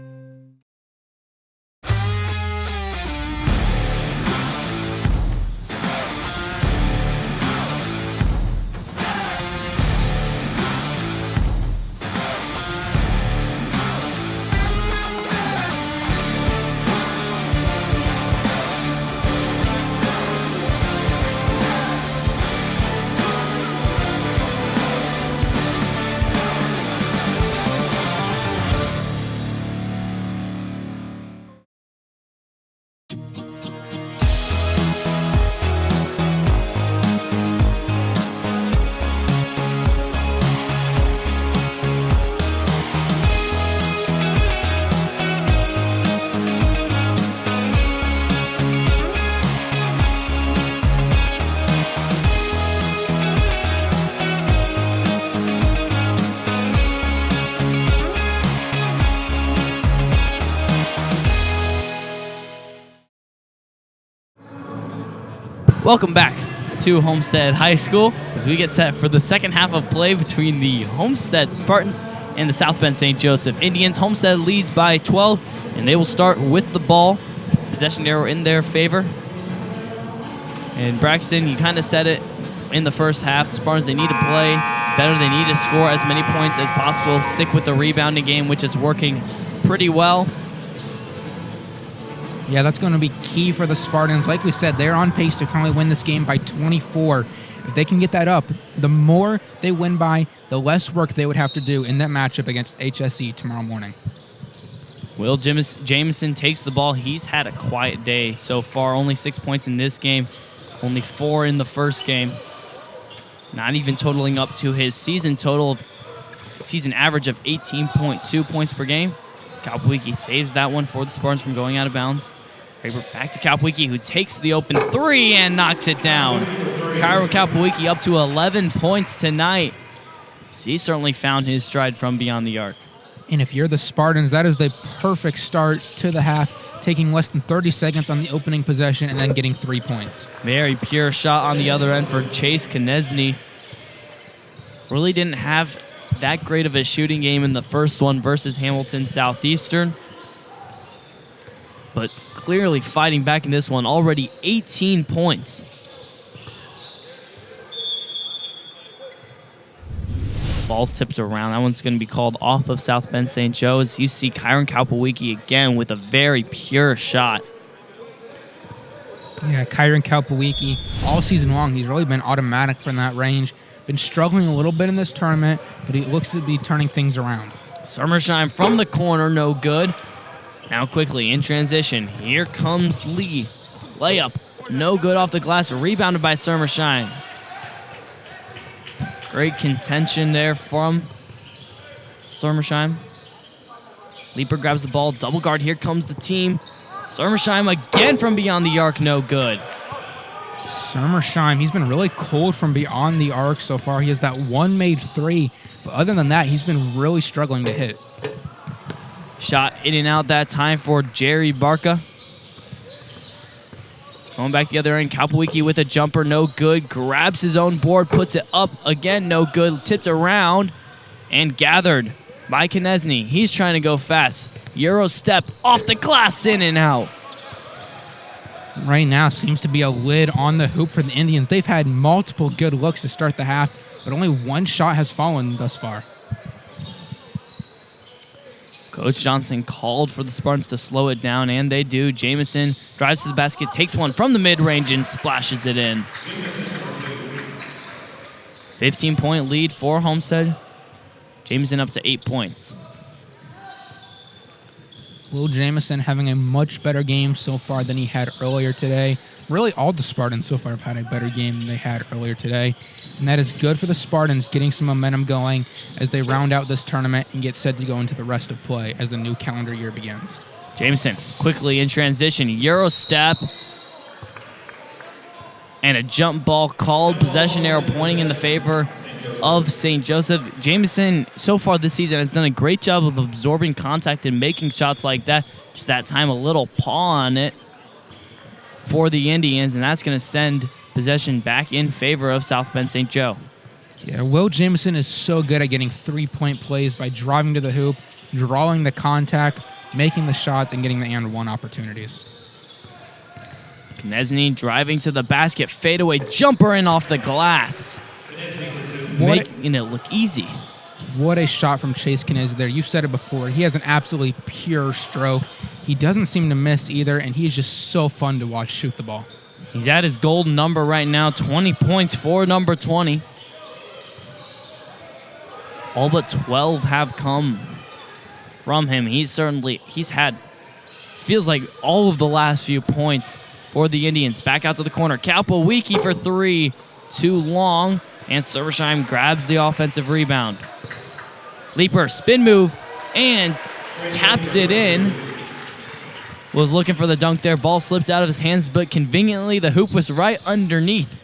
Welcome back to Homestead High School as we get set for the second half of play between the Homestead Spartans and the South Bend St. Joseph Indians. Homestead leads by 12, and they will start with the ball. Possession arrow in their favor. And Braxton, you kind of said it in the first half. The Spartans, they need to play better. They need to score as many points as possible. Stick with the rebounding game, which is working pretty well. Yeah, that's going to be key for the Spartans. Like we said, they're on pace to currently win this game by 24. If they can get that up, the more they win by, the less work they would have to do in that matchup against HSE tomorrow morning. Will Jamison takes the ball. He's had a quiet day so far. Only 6 points in this game. Only 4 in the first game. Not even totaling up to his season average of 18.2 points per game. Kalpawiki saves that one for the Spartans from going out of bounds. Back to Kalpawiki, who takes the open three and knocks it down. Cairo Kalpawiki up to 11 points tonight. He certainly found his stride from beyond the arc. And if you're the Spartans, that is the perfect start to the half, taking less than 30 seconds on the opening possession and then getting 3 points. Very pure shot on the other end for Chase Konechny. Really didn't have that great of a shooting game in the first one versus Hamilton Southeastern. But clearly fighting back in this one, already 18 points. Ball tipped around. That one's going to be called off of South Bend St. Joe's. You see Kyron Kalpawiki again with a very pure shot. Yeah, Kyron Kalpawiki, all season long, he's really been automatic from that range. Been struggling a little bit in this tournament, but he looks to be turning things around. Summershine from the corner, no good. Now quickly in transition, here comes Lee. Layup, no good off the glass, rebounded by Summershine. Great contention there from Summershine. Leaper grabs the ball, double guard, here comes the team. Summershine again from beyond the arc, no good. Summershine, he's been really cold from beyond the arc so far. He has that one made three, but other than that, he's been really struggling to hit. Shot in and out that time for Gery Barca. Going back the other end, Kalpawiki with a jumper, no good. Grabs his own board, puts it up again, no good. Tipped around and gathered by Konechny. He's trying to go fast. Euro step off the glass, in and out. Right now seems to be a lid on the hoop for the Indians. They've had multiple good looks to start the half, but only one shot has fallen thus far. Coach Johnson called for the Spartans to slow it down, and they do. Jamison drives to the basket, takes one from the mid-range, and splashes it in. 15-point lead for Homestead. Jameson up to 8 points. Will Jamison having a much better game so far than he had earlier today. Really, all the Spartans so far have had a better game than they had earlier today. And that is good for the Spartans, getting some momentum going as they round out this tournament and get set to go into the rest of play as the new calendar year begins. Jameson quickly in transition. Euro step. And a jump ball called. Possession arrow pointing in the favor of St. Joseph. Jameson, so far this season, has done a great job of absorbing contact and making shots like that. Just that time, a little paw on it for the Indians, and that's going to send possession back in favor of South Bend St. Joe. Yeah, Will Jamison is so good at getting three-point plays by driving to the hoop, drawing the contact, making the shots, and getting the and one opportunities. Knesny driving to the basket, fadeaway jumper in off the glass. Making it look easy. What a shot from Chase Knesny there. You've said it before. He has an absolutely pure stroke. He doesn't seem to miss either, and he's just so fun to watch shoot the ball. He's at his golden number right now, 20 points for number 20. All but 12 have come from him. He's had, it feels like all of the last few points for the Indians. Back out to the corner. Kalpawiki for three. Too long. And Silversheim grabs the offensive rebound. Leaper, spin move, and taps it in. Was looking for the dunk there. Ball slipped out of his hands, but conveniently the hoop was right underneath.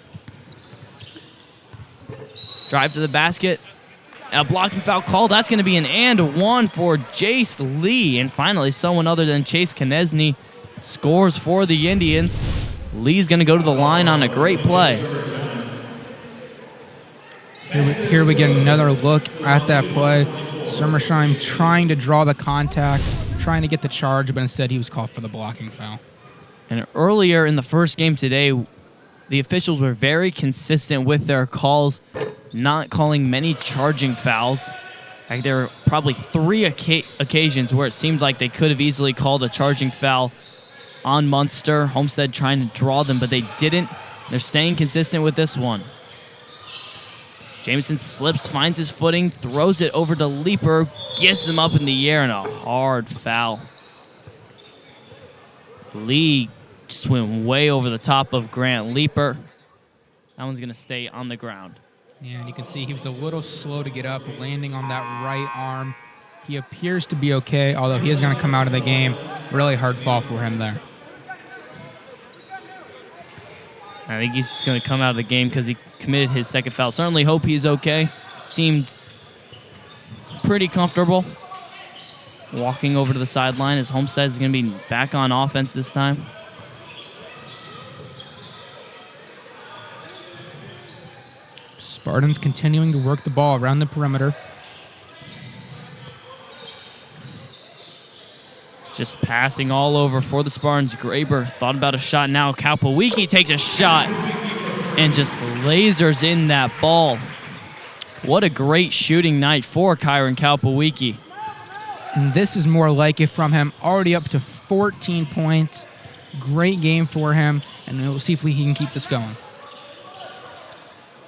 Drive to the basket. A blocking foul call. That's going to be an and one for Jace Lee. And finally, someone other than Chase Knesny scores for the Indians. Lee's going to go to the line on a great play. Here we get another look at that play. Silversheim trying to draw the contact, trying to get the charge, but instead he was called for the blocking foul. And earlier in the first game today, the officials were very consistent with their calls, not calling many charging fouls. Like there were probably three occasions where it seemed like they could have easily called a charging foul on Munster. Homestead trying to draw them, but they didn't. They're staying consistent with this one. Jameson slips, finds his footing, throws it over to Leaper, gets him up in the air, and a hard foul. Lee just went way over the top of Grant Leaper. That one's going to stay on the ground. Yeah, and you can see he was a little slow to get up, landing on that right arm. He appears to be okay, although he is going to come out of the game. Really hard fall for him there. I think he's just going to come out of the game because he committed his second foul. Certainly hope he's okay. Seemed pretty comfortable walking over to the sideline as Homestead is going to be back on offense this time. Spartans continuing to work the ball around the perimeter. Just passing all over for the Spartans. Graber thought about a shot now. Kalpawiki takes a shot and just lasers in that ball. What a great shooting night for Kyron Kalpawiki. And this is more like it from him. Already up to 14 points. Great game for him. And we'll see if we can keep this going.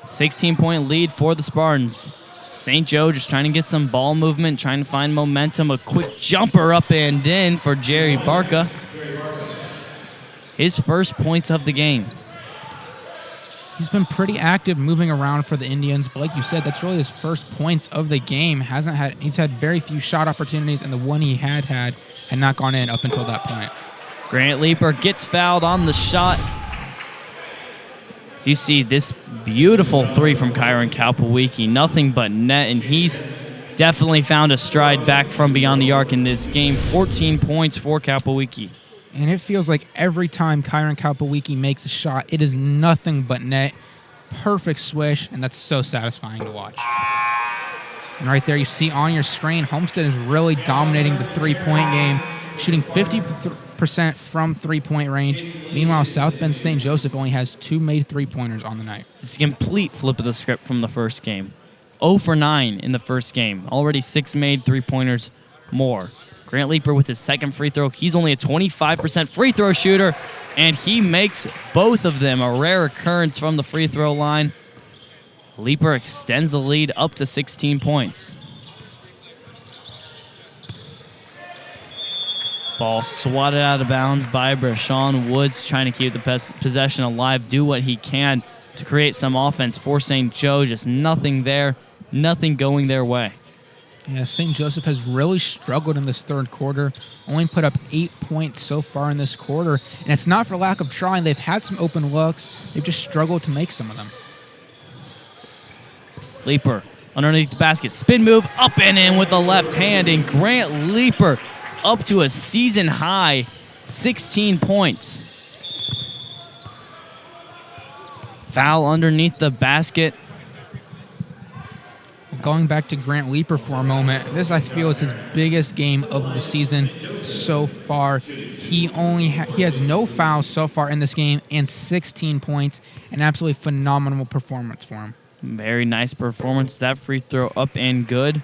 16-point lead for the Spartans. St. Joe just trying to get some ball movement, trying to find momentum. A quick jumper up and in for Jerry Barca. His first points of the game. He's been pretty active moving around for the Indians, but like you said, that's really his first points of the game. He's had very few shot opportunities, and the one he had not gone in up until that point. Grant Leaper gets fouled on the shot. So you see this beautiful three from Kyron Kalpawiki, nothing but net, and he's definitely found a stride back from beyond the arc in this game. 14 points for Kalpawiki. And it feels like every time Kyron Kalpawiki makes a shot, it is nothing but net. Perfect swish, and that's so satisfying to watch. And right there you see on your screen, Homestead is really dominating the three-point game, shooting 50% from three-point range. Meanwhile, South Bend St. Joseph only has 2 made three-pointers on the night. It's a complete flip of the script from the first game. 0 for 9 in the first game. Already 6 made three-pointers more. Grant Leaper with his second free throw. He's only a 25% free throw shooter, and he makes both of them. A rare occurrence from the free throw line. Leaper extends the lead up to 16 points. Ball swatted out of bounds by Brashawn Woods, trying to keep the possession alive, do what he can to create some offense for St. Joe. Just nothing there, nothing going their way. Yeah, St. Joseph has really struggled in this third quarter. Only put up 8 points so far in this quarter. And it's not for lack of trying. They've had some open looks. They've just struggled to make some of them. Leaper underneath the basket. Spin move up and in with the left hand. And Grant Leaper up to a season high 16 points. Foul underneath the basket. Going back to Grant Leaper for a moment, this I feel is his biggest game of the season so far. He has no fouls so far in this game and 16 points. An absolutely phenomenal performance for him. Very nice performance. That free throw up and good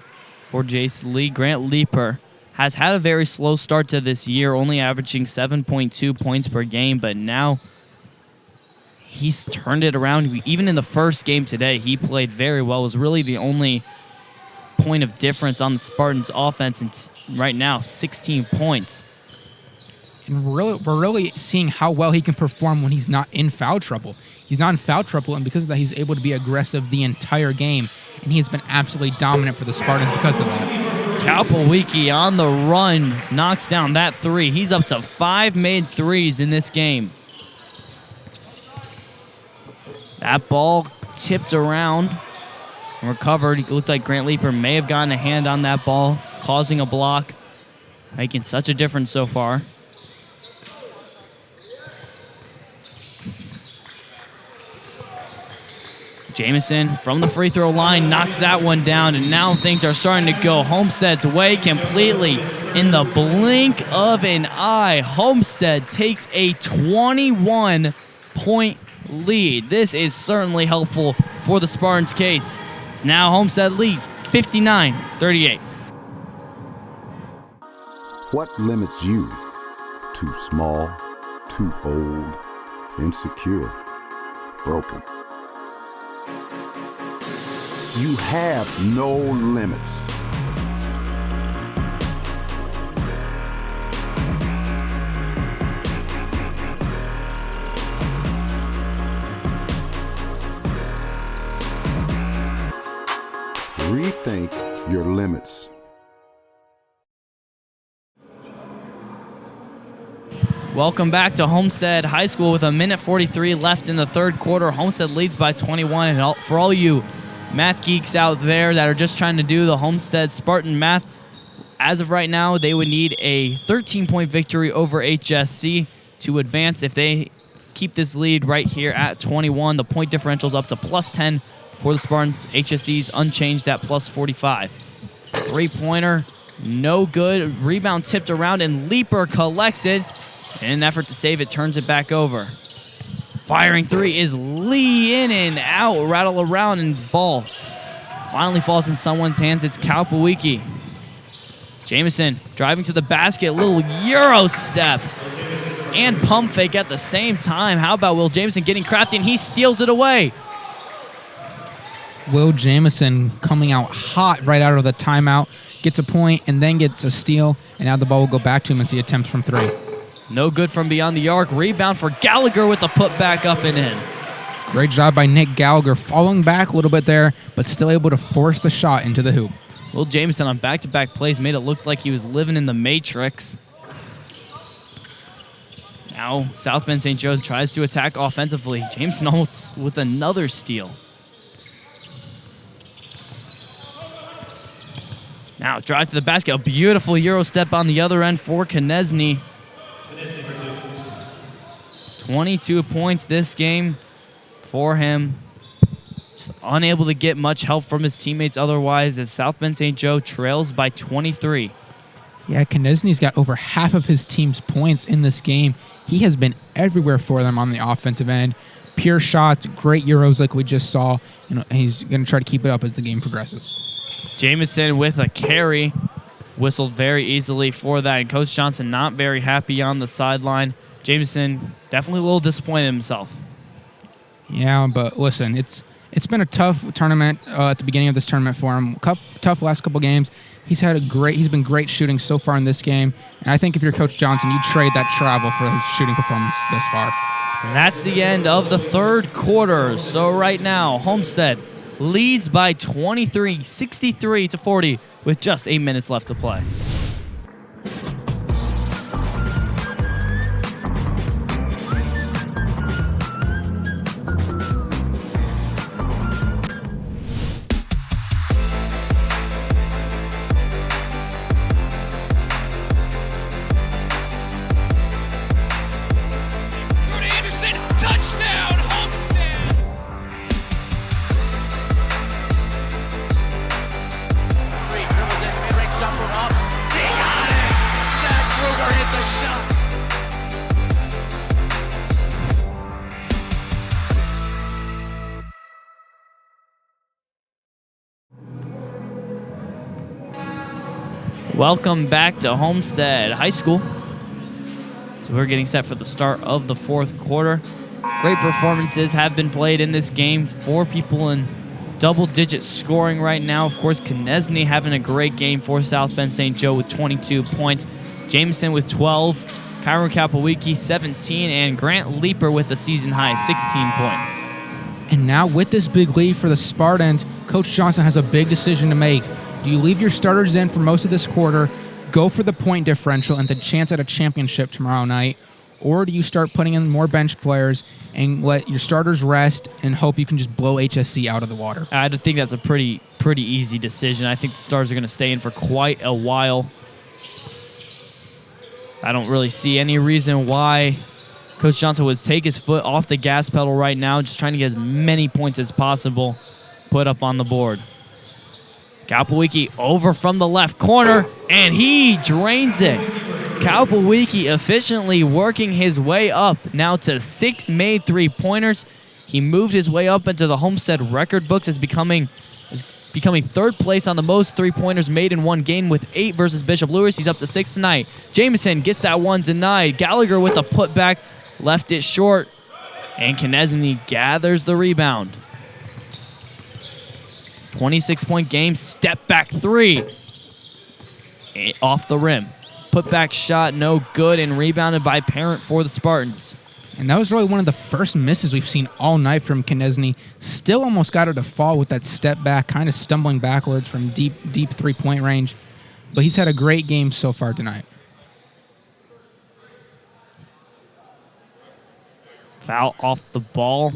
for Jace Lee. Grant Leaper has had a very slow start to this year, only averaging 7.2 points per game, but now he's turned it around. Even in the first game today, he played very well. It was really the only point of difference on the Spartans' offense, and right now, 16 points. And we're really seeing how well he can perform when he's not in foul trouble. He's not in foul trouble, and because of that, he's able to be aggressive the entire game, and he has been absolutely dominant for the Spartans because of that. Kalpawiki on the run, knocks down that three. He's up to 5 made threes in this game. That ball tipped around and recovered. It looked like Grant Leaper may have gotten a hand on that ball, causing a block, making such a difference so far. Jamison from the free throw line knocks that one down, and now things are starting to go Homestead's way completely. In the blink of an eye, Homestead takes a 21-point lead. This is certainly helpful for the Spartans' case. It's now Homestead leads 59-38. What limits you? Too small, too old, insecure, broken. You have no limits. Rethink your limits. Welcome back to Homestead High School with 1:43 left in the third quarter. Homestead leads by 21. And for all you math geeks out there that are just trying to do the Homestead Spartan math, as of right now, they would need a 13-point victory over HSC to advance. If they keep this lead right here at 21, the point differential's up to +10 for the Spartans. HSC's unchanged at +45. Three-pointer, no good. Rebound tipped around, and Leaper collects it. In an effort to save it, turns it back over. Firing three is Lee, in and out, rattle around, and ball finally falls in someone's hands. It's Kalpawiki. Jamison driving to the basket, little Euro step and pump fake at the same time. How about Will Jamison getting crafty, and he steals it away. Will Jamison coming out hot right out of the timeout, gets a point and then gets a steal, and now the ball will go back to him as he attempts from three. No good from beyond the arc. Rebound for Gallagher with the putback up and in. Great job by Nick Gallagher, falling back a little bit there, but still able to force the shot into the hoop. Will Jamison on back-to-back plays made it look like he was living in the Matrix. Now South Bend St. Joe tries to attack offensively. Jamison almost with another steal. Now drive to the basket. A beautiful Euro step on the other end for Konechny. 22 points this game for him. Just unable to get much help from his teammates otherwise, as South Bend St. Joe trails by 23. Yeah, Konechny's got over half of his team's points in this game. He has been everywhere for them on the offensive end. Pure shots, great Euros like we just saw. And he's going to try to keep it up as the game progresses. Jamison with a carry. Whistled very easily for that, and Coach Johnson not very happy on the sideline. Jamison definitely a little disappointed in himself. Yeah, but listen, It's been a tough tournament at the beginning of this tournament for him. Tough last couple games. He's been great shooting so far in this game. And I think if you're Coach Johnson, you trade that travel for his shooting performance this far. And that's the end of the third quarter. So right now, Homestead leads by 23, 63-40, with just 8 minutes left to play. Welcome back to Homestead High School. So we're getting set for the start of the fourth quarter. Great performances have been played in this game. 4 people in double-digit scoring right now. Of course, Knesny having a great game for South Bend St. Joe with 22 points. Jameson with 12. Kyron Kapowicki 17. And Grant Leeper with a season-high 16 points. And now with this big lead for the Spartans, Coach Johnson has a big decision to make. Do you leave your starters in for most of this quarter, go for the point differential and the chance at a championship tomorrow night, or do you start putting in more bench players and let your starters rest and hope you can just blow HSC out of the water? I think that's a pretty easy decision. I think the Stars are going to stay in for quite a while. I don't really see any reason why Coach Johnson would take his foot off the gas pedal right now, just trying to get as many points as possible put up on the board. Kapowicki over from the left corner, and he drains it. Kapowicki efficiently working his way up now to 6 made three-pointers. He moved his way up into the Homestead record books as becoming third place on the most three-pointers made in one game with 8 versus Bishop Lewis. He's up to 6 tonight. Jameson gets that one denied. Gallagher with a putback, left it short, and Knesny gathers the rebound. 26-point game, step back 3. Off the rim. Put back shot, no good, and rebounded by Parent for the Spartans. And that was really one of the first misses we've seen all night from Knesny. Still almost got her to fall with that step back, kind of stumbling backwards from deep 3-point range. But he's had a great game so far tonight. Foul off the ball.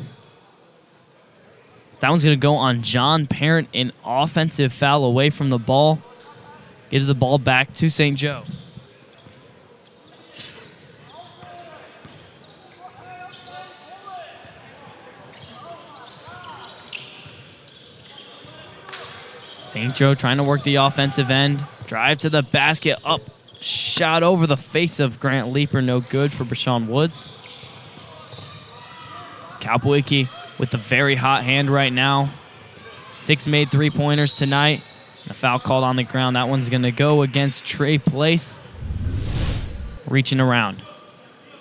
That one's going to go on John Parent, an offensive foul away from the ball. Gives the ball back to St. Joe. St. Joe trying to work the offensive end. Drive to the basket, up. Shot over the face of Grant Leeper, no good for Brashawn Woods. It's Kapowicki with the very hot hand right now. 6 made three-pointers tonight. A foul called on the ground. That one's going to go against Trey Place. Reaching around.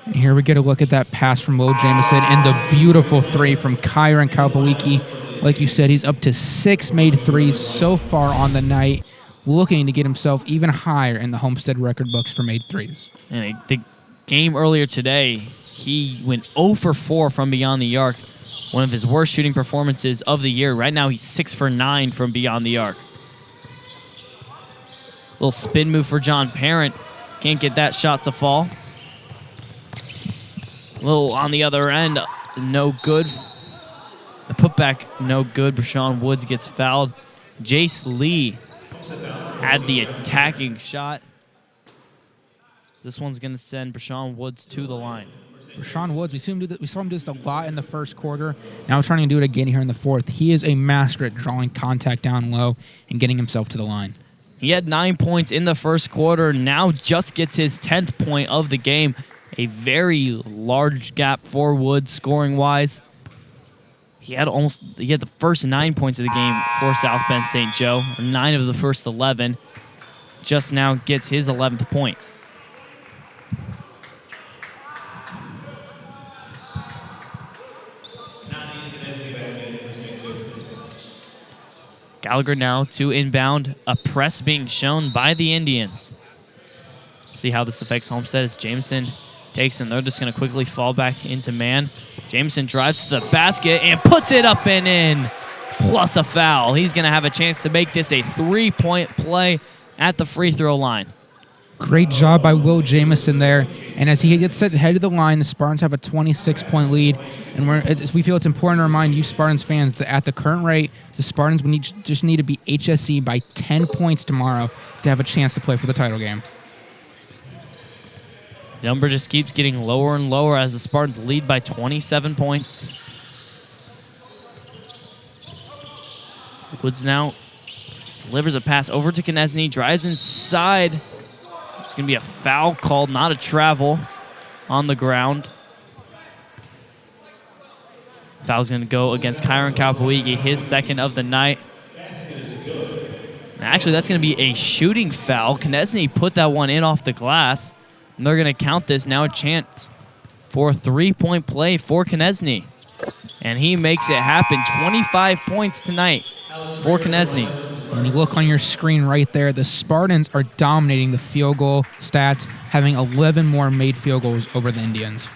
And here we get a look at that pass from Will Jameson and the beautiful 3 from Kyron Kapowicki. Like you said, he's up to 6 made threes so far on the night, looking to get himself even higher in the Homestead record books for made threes. And the game earlier today, he went 0 for 4 from beyond the arc. One of his worst shooting performances of the year. Right now, he's 6 for 9 from beyond the arc. Little spin move for John Parent. Can't get that shot to fall. Little on the other end, no good. The putback, no good. Brashawn Woods gets fouled. Jace Lee had the attacking shot. This one's going to send Brashawn Woods to the line. Brashawn Woods, we saw him do this a lot in the first quarter. Now we're trying to do it again here in the fourth. He is a master at drawing contact down low and getting himself to the line. He had 9 points in the first quarter. Now just gets his 10th point of the game. A very large gap for Woods scoring-wise. He had the first 9 points of the game for South Bend St. Joe, 9 of the first 11. Just now gets his 11th point. Gallagher now to inbound. A press being shown by the Indians. See how this affects Homestead as Jameson takes, and they're just going to quickly fall back into man. Jameson drives to the basket and puts it up and in, plus a foul. He's going to have a chance to make this a 3-point play at the free throw line. Great job by Will Jameson there. And as he gets set head of the line, the Spartans have a 26-point lead. And we feel it's important to remind you Spartans fans that at the current rate, the Spartans just need to beat HSC by 10 points tomorrow to have a chance to play for the title game. The number just keeps getting lower and lower as the Spartans lead by 27 points. Woods now delivers a pass over to Konechny, drives inside. It's going to be a foul called, not a travel, on the ground. Foul's going to go against Kyron Kapawiki, his second of the night. Actually, that's going to be a shooting foul. Konechny put that one in off the glass, and they're going to count this. Now a chance for a 3-point play for Konechny. And he makes it happen. 25 points tonight for Konechny. And you look on your screen right there, the Spartans are dominating the field goal stats, having 11 more made field goals over the Indians.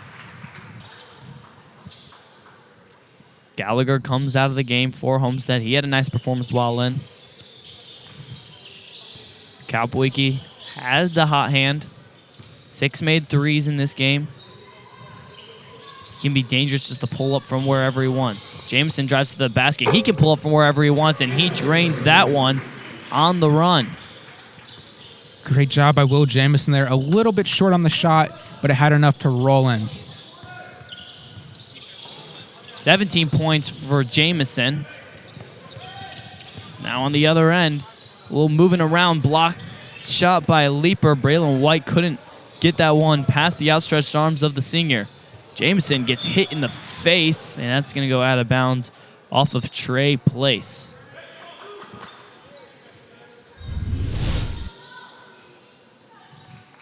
Gallagher comes out of the game for Homestead. He had a nice performance while in. Kapawiki has the hot hand. 6 made threes in this game. He can be dangerous just to pull up from wherever he wants. Jameson drives to the basket. He can pull up from wherever he wants, and he drains that one on the run. Great job by Will Jameson there. A little bit short on the shot, but it had enough to roll in. 17 points for Jameson. Now on the other end, a little moving around, blocked shot by Leaper. Braylon White couldn't get that one past the outstretched arms of the senior. Jameson gets hit in the face, and that's going to go out of bounds off of Trey Place.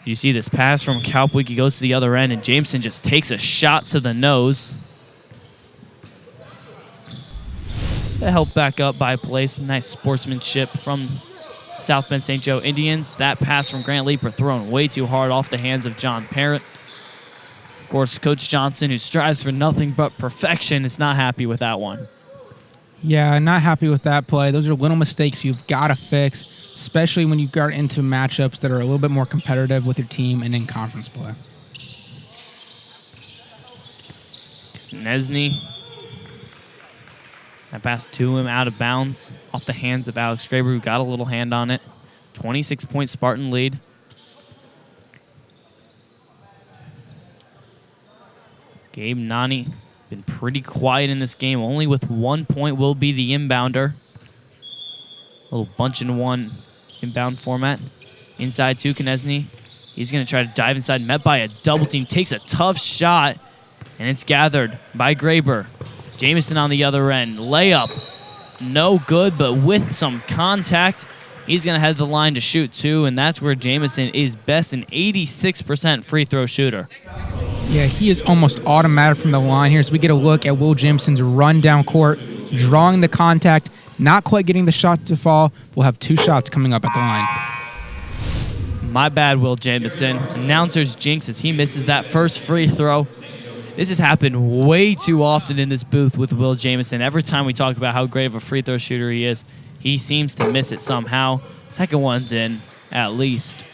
You see this pass from Kapawiki goes to the other end, and Jameson just takes a shot to the nose. Held back up by Place. Nice sportsmanship from South Bend St. Joe Indians. That pass from Grant Leaper thrown way too hard off the hands of John Parrott. Of course, Coach Johnson, who strives for nothing but perfection, is not happy with that one. Yeah, not happy with that play. Those are little mistakes you've got to fix, especially when you get into matchups that are a little bit more competitive with your team and in conference play. Konechny. That pass to him out of bounds off the hands of Alex Graber, who got a little hand on it. 26-point Spartan lead. Gabe Nani been pretty quiet in this game. Only with 1 point will be the inbounder. A little bunch and one inbound format. Inside to Konechny. He's going to try to dive inside, met by a double team. Takes a tough shot, and it's gathered by Graber. Jameson on the other end. Layup. No good, but with some contact, he's going to head to the line to shoot two, and that's where Jameson is best, an 86% free throw shooter. Yeah, he is almost automatic from the line here as we get a look at Will Jameson's run down court, drawing the contact, not quite getting the shot to fall. We'll have 2 shots coming up at the line. My bad, Will Jameson. Announcer's jinx as he misses that first free throw. This has happened way too often in this booth with Will Jameson. Every time we talk about how great of a free throw shooter he is, he seems to miss it somehow. Second one's in, at least.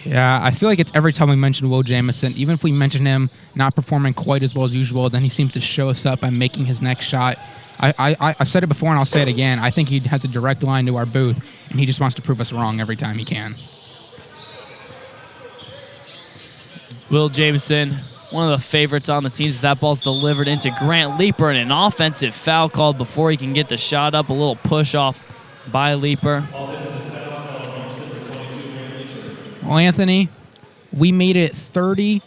Yeah, I feel like it's every time we mention Will Jameson, even if we mention him not performing quite as well as usual, then he seems to show us up by making his next shot. I've said it before and I'll say it again. I think he has a direct line to our booth, and he just wants to prove us wrong every time he can. Will Jameson, one of the favorites on the team, as that ball's delivered into Grant Leaper, and an offensive foul called before he can get the shot up. A little push off by Leaper. Well, Anthony, we made it 28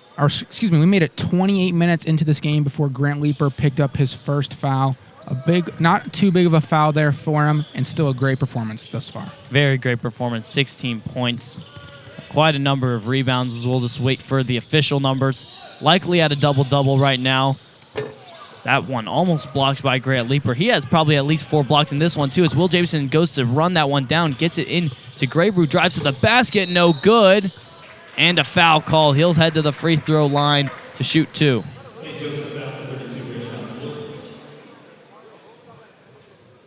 minutes into this game before Grant Leaper picked up his first foul. Not too big of a foul there for him, and still a great performance thus far. Very great performance, 16 points. Quite a number of rebounds as we'll just wait for the official numbers. Likely at a double-double right now. That one almost blocked by Grant Leaper. He has probably at least 4 blocks in this one, too, as Will Jameson goes to run that one down, gets it in to Graber, drives to the basket, no good. And a foul call. He'll head to the free throw line to shoot 2.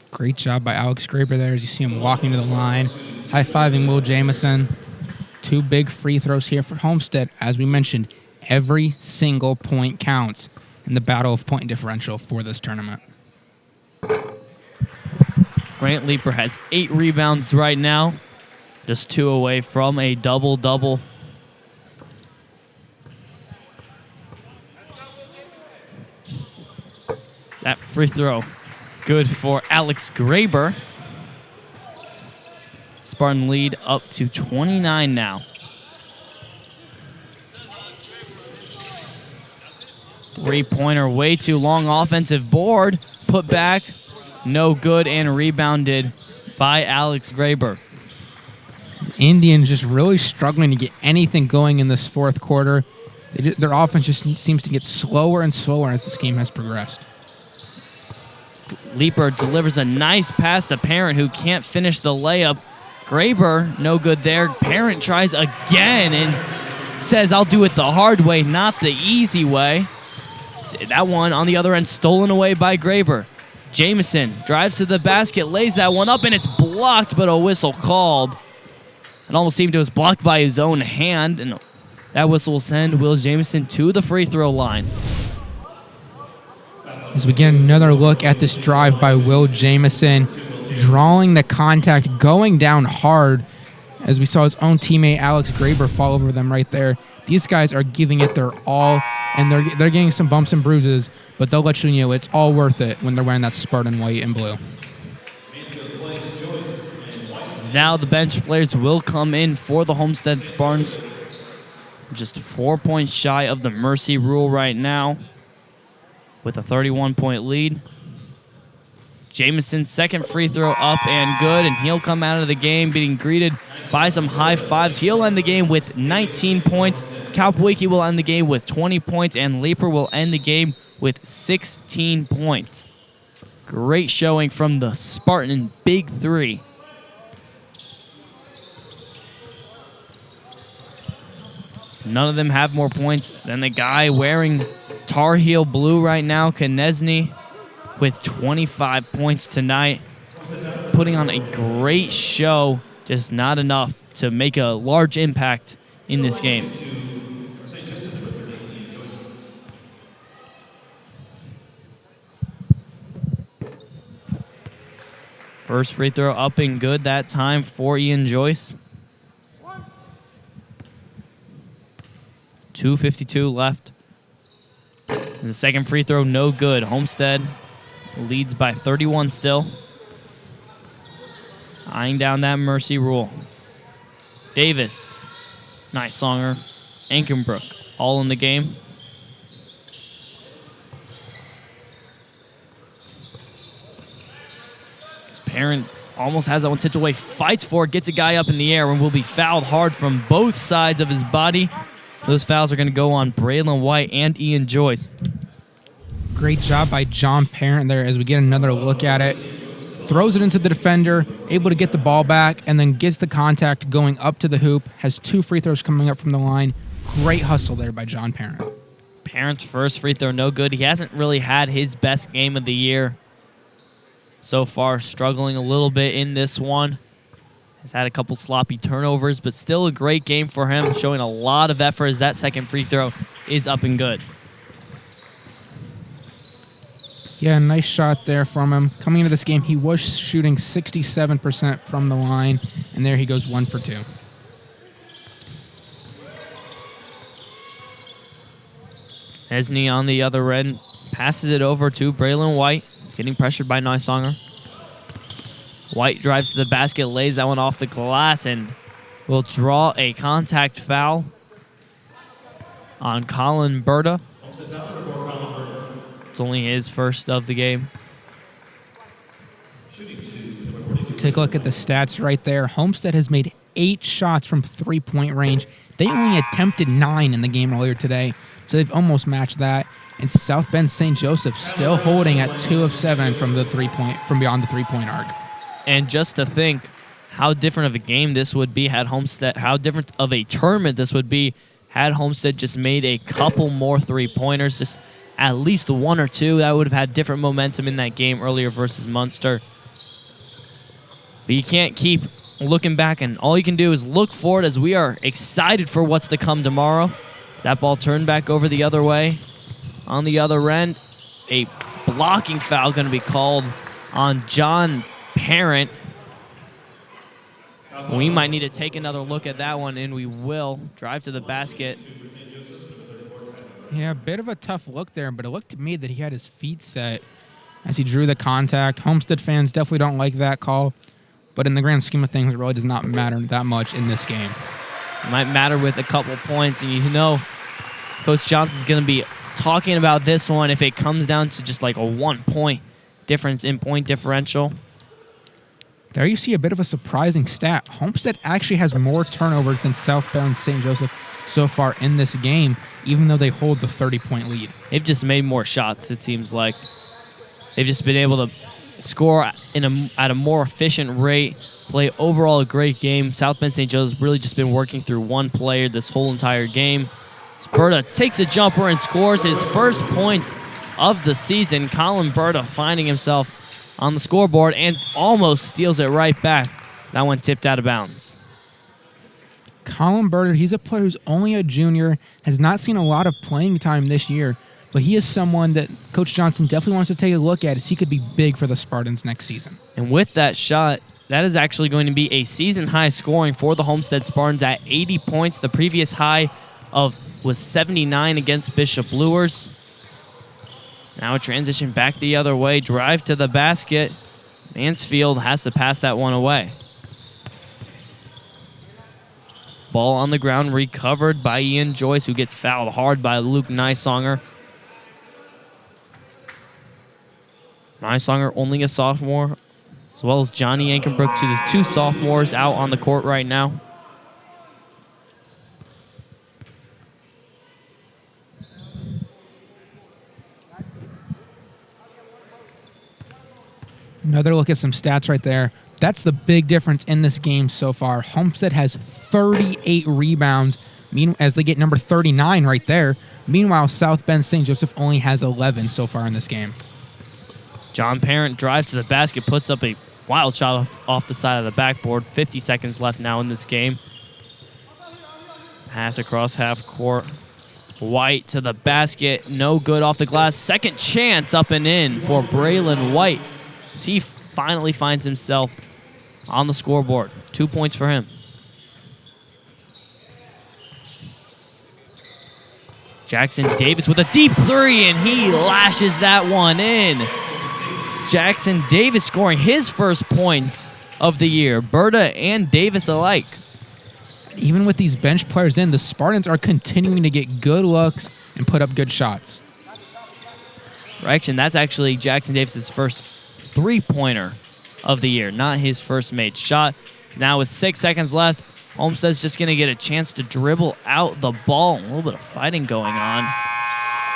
Great job by Alex Graber there as you see him walking to the line, high-fiving Will Jameson. 2 big free throws here for Homestead. As we mentioned, every single point counts in the battle of point differential for this tournament. Grant Leaper has 8 rebounds right now, just 2 away from a double-double. That free throw, good for Alex Graber. Spartan lead up to 29 now. 3-pointer, way too long. Offensive board, put back, no good, and rebounded by Alex Graber. Indians just really struggling to get anything going in this fourth quarter. Their offense just seems to get slower and slower as this game has progressed. Leaper delivers a nice pass to Parent, who can't finish the layup. Graber, no good there. Parent tries again and says, I'll do it the hard way, not the easy way. That one on the other end stolen away by Graber. Jameson drives to the basket, lays that one up, and it's blocked, but a whistle called. It almost seemed it was blocked by his own hand, and that whistle will send Will Jameson to the free throw line. As we get another look at this drive by Will Jameson, drawing the contact, going down hard, as we saw his own teammate Alex Graber fall over them right there. These guys are giving it their all, and they're getting some bumps and bruises, but they'll let you know it's all worth it when they're wearing that Spartan white and blue. Now the bench players will come in for the Homestead Spartans. Just 4 points shy of the mercy rule right now, with a 31-point lead. Jameson's second free throw up and good, and he'll come out of the game being greeted by some high fives. He'll end the game with 19 points. Kalpawiki will end the game with 20 points, and Leaper will end the game with 16 points. Great showing from the Spartan Big Three. None of them have more points than the guy wearing Tar Heel blue right now, Konechny, with 25 points tonight. Putting on a great show, just not enough to make a large impact in this game. First free throw up and good that time for Ian Joyce. 2:52 left. And the second free throw, no good. Homestead leads by 31 still. Eyeing down that mercy rule. Davis, nice songer. Ankenbrook, all in the game. His parent almost has that one tipped away, fights for it, gets a guy up in the air, and will be fouled hard from both sides of his body. Those fouls are going to go on Braylon White and Ian Joyce. Great job by John Parent there as we get another look at it. Throws it into the defender, able to get the ball back, and then gets the contact going up to the hoop. Has 2 free throws coming up from the line. Great hustle there by John Parent. Parent's first free throw, no good. He hasn't really had his best game of the year so far, struggling a little bit in this one. Has had a couple sloppy turnovers, but still a great game for him, showing a lot of effort as that second free throw is up and good. Yeah, nice shot there from him. Coming into this game, he was shooting 67% from the line, and there he goes 1 for 2. Esney on the other end passes it over to Braylon White. He's getting pressured by Nysonger. White drives to the basket, lays that one off the glass, and will draw a contact foul on Colin Berta. It's only his first of the game. Take a look at the stats right there. Homestead has made 8 shots from 3-point range. They only attempted 9 in the game earlier today, so they've almost matched that. And South Bend St. Joseph still holding at 2 of 7 from beyond the 3-point arc. And just to think how different of a game this would be had Homestead, how different of a tournament this would be had Homestead just made a couple more 3-pointers, just at least 1 or 2. That would have had different momentum in that game earlier versus Munster. But you can't keep looking back, and all you can do is look forward as we are excited for what's to come tomorrow. That ball turned back over the other way. On the other end, a blocking foul going to be called on John Parent. We might need to take another look at that one, and we will. Drive to the basket. Yeah, a bit of a tough look there, but it looked to me that he had his feet set as he drew the contact. Homestead fans definitely don't like that call, but in the grand scheme of things, it really does not matter that much in this game. It might matter with a couple points, and you know Coach Johnson's going to be talking about this one if it comes down to just like a 1-point difference in point differential. There you see a bit of a surprising stat. Homestead actually has more turnovers than South Bend St. Joseph so far in this game, even though they hold the 30-point lead. They've just made more shots, it seems like. They've just been able to score at a more efficient rate, play overall a great game. South Bend St. Joseph's really just been working through one player this whole entire game. Berta takes a jumper and scores his first points of the season. Colin Berta finding himself on the scoreboard and almost steals it right back. That one tipped out of bounds. Colin Berta, he's a player who's only a junior, has not seen a lot of playing time this year, but he is someone that Coach Johnson definitely wants to take a look at as he could be big for the Spartans next season. And with that shot, that is actually going to be a season-high scoring for the Homestead Spartans at 80 points. The previous high was 79 against Bishop Luers. Now a transition back the other way, drive to the basket. Mansfield has to pass that one away. Ball on the ground, recovered by Ian Joyce, who gets fouled hard by Luke Nysonger. Nysonger, only a sophomore, as well as Johnny Ankenbrook, the 2 sophomores out on the court right now. Another look at some stats right there. That's the big difference in this game so far. Homestead has 38 rebounds, as they get number 39 right there. Meanwhile, South Bend St. Joseph only has 11 so far in this game. John Parent drives to the basket, puts up a wild shot off the side of the backboard. 50 seconds left now in this game. Pass across half court. White to the basket, no good off the glass. Second chance up and in for Braylon White. He finally finds himself on the scoreboard. 2 points for him. Jackson Davis with a deep 3, and he lashes that one in. Jackson Davis scoring his first points of the year. Berta and Davis alike. Even with these bench players in, the Spartans are continuing to get good looks and put up good shots. Correction, that's actually Jackson Davis's first 3-pointer of the year, not his first made shot. Now with 6 seconds left, Homestead's just going to get a chance to dribble out the ball. A little bit of fighting going on.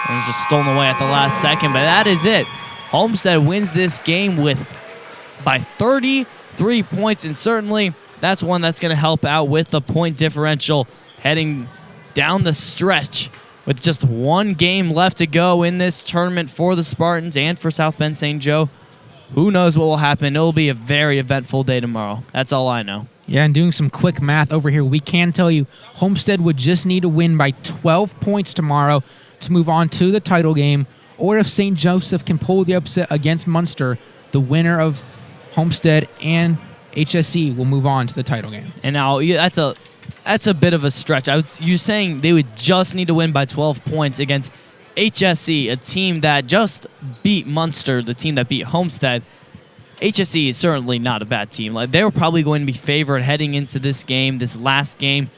It was just stolen away at the last second, but that is it. Homestead wins this game by 33 points, and certainly that's one that's going to help out with the point differential heading down the stretch with just one game left to go in this tournament for the Spartans and for South Bend St. Joe. Who knows what will happen? It'll be a very eventful day tomorrow. That's all I know. Yeah, and doing some quick math over here, we can tell you Homestead would just need to win by 12 points tomorrow to move on to the title game, or if St. Joseph can pull the upset against Munster, the winner of Homestead and HSE will move on to the title game. And now that's a bit of a stretch. You're saying they would just need to win by 12 points against HSE, a team that just beat Munster, the team that beat Homestead. HSE is certainly not a bad team. They were probably going to be favored heading into this game, this last game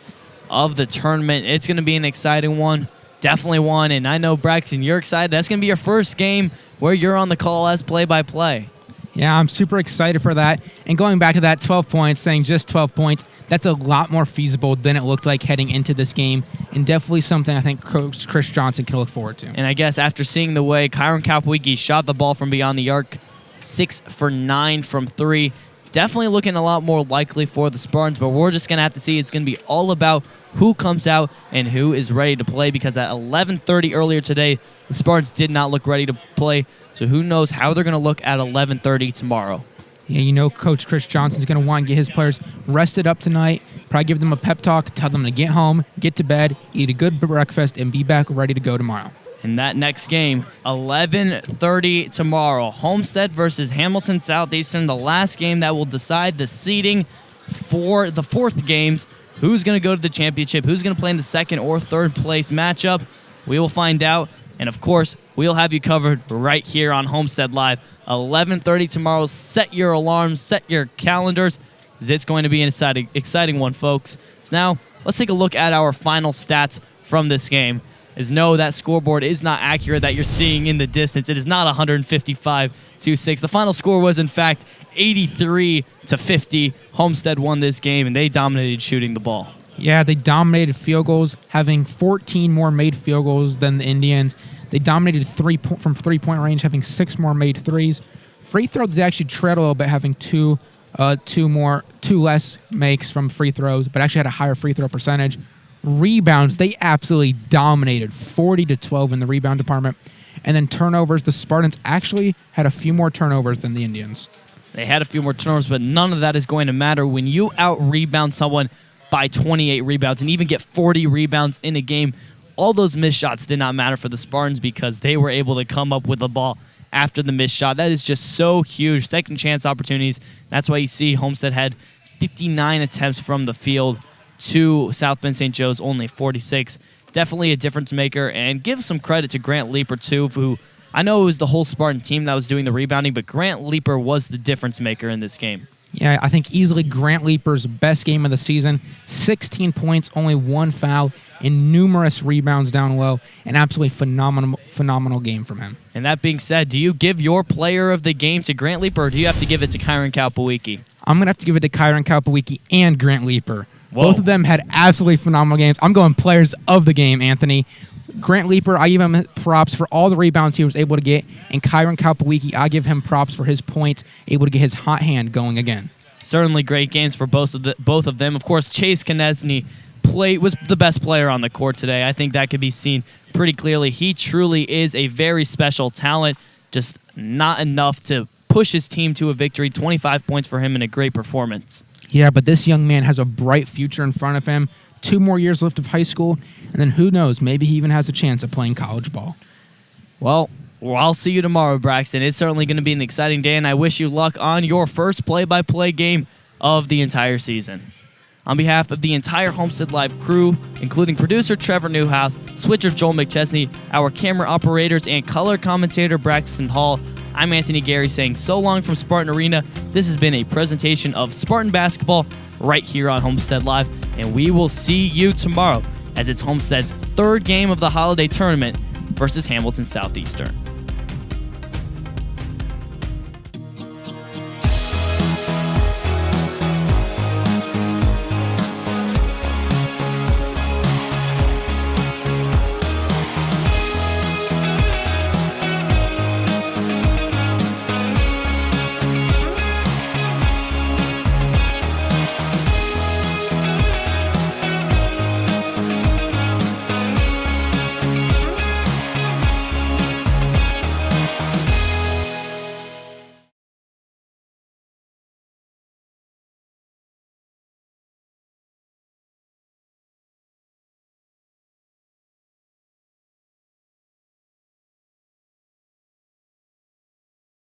of the tournament. It's going to be an exciting one. Definitely one. And I know, Braxton, you're excited. That's going to be your first game where you're on the call as play-by-play. Yeah, I'm super excited for that. And going back to that 12 points, saying just 12 points, That's a lot more feasible than it looked like heading into this game, and definitely something I think Coach Chris Johnson can look forward to. And I guess after seeing the way Kyron Kapwicki shot the ball from beyond the arc, 6 for 9 from 3, definitely looking a lot more likely for the Spartans, but we're just going to have to see. It's going to be all about who comes out and who is ready to play, because at 11:30 earlier today, the Spartans did not look ready to play, so who knows how they're going to look at 11:30 tomorrow. Yeah, you know Coach Chris Johnson's going to want to get his players rested up tonight, probably give them a pep talk, tell them to get home, get to bed, eat a good breakfast, and be back ready to go tomorrow. And that next game, 11:30 tomorrow, Homestead versus Hamilton Southeastern, the last game that will decide the seeding for the fourth games. Who's going to go to the championship? Who's going to play in the second or third place matchup? We will find out. And, of course, we'll have you covered right here on Homestead Live. 11:30 tomorrow. Set your alarms. Set your calendars. It's going to be an exciting one, folks. So now, let's take a look at our final stats from this game. As no, that scoreboard is not accurate that you're seeing in the distance. It is not 155-6. The final score was, in fact, 83-50. Homestead won this game, and they dominated shooting the ball. Yeah, they dominated field goals, having 14 more made field goals than the Indians. They dominated from three-point range, having 6 more made threes. Free throws, they actually trailed a little bit, having two less makes from free throws, but actually had a higher free throw percentage. Rebounds, they absolutely dominated, 40-12 in the rebound department. And then turnovers, the Spartans actually had a few more turnovers than the Indians. They had a few more turnovers, but none of that is going to matter when you out-rebound someone by 28 rebounds and even get 40 rebounds in a game. All those missed shots did not matter for the Spartans because they were able to come up with the ball after the missed shot. That is just so huge. Second chance opportunities. That's why you see Homestead had 59 attempts from the field to South Bend St. Joe's only 46. Definitely a difference maker, and give some credit to Grant Leeper too, who I know it was the whole Spartan team that was doing the rebounding, but Grant Leeper was the difference maker in this game. Yeah, I think easily Grant Leeper's best game of the season. 16 points, only 1 foul, and numerous rebounds down low. An absolutely phenomenal game from him. And that being said, do you give your player of the game to Grant Leeper, or do you have to give it to Kyron Kapwicki? I'm going to have to give it to Kyron Kapwicki and Grant Leeper. Whoa. Both of them had absolutely phenomenal games. I'm going players of the game, Anthony. Grant Leeper, I give him props for all the rebounds he was able to get. And Kyron Kapwicki, I give him props for his points, able to get his hot hand going again. Certainly great games for both of them. Of course, Chase Konechny was the best player on the court today. I think that could be seen pretty clearly. He truly is a very special talent, just not enough to push his team to a victory. 25 points for him and a great performance. Yeah, but this young man has a bright future in front of him. 2 more years left of high school, and then who knows, maybe he even has a chance of playing college ball. Well, I'll see you tomorrow, Braxton. It's certainly going to be an exciting day, and I wish you luck on your first play-by-play game of the entire season. On behalf of the entire Homestead Live crew, including producer Trevor Newhouse, switcher Joel McChesney, our camera operators, and color commentator Braxton Hall, I'm Anthony Gery saying so long from Spartan Arena. This has been a presentation of Spartan basketball right here on Homestead Live, and we will see you tomorrow as it's Homestead's third game of the holiday tournament versus Hamilton Southeastern.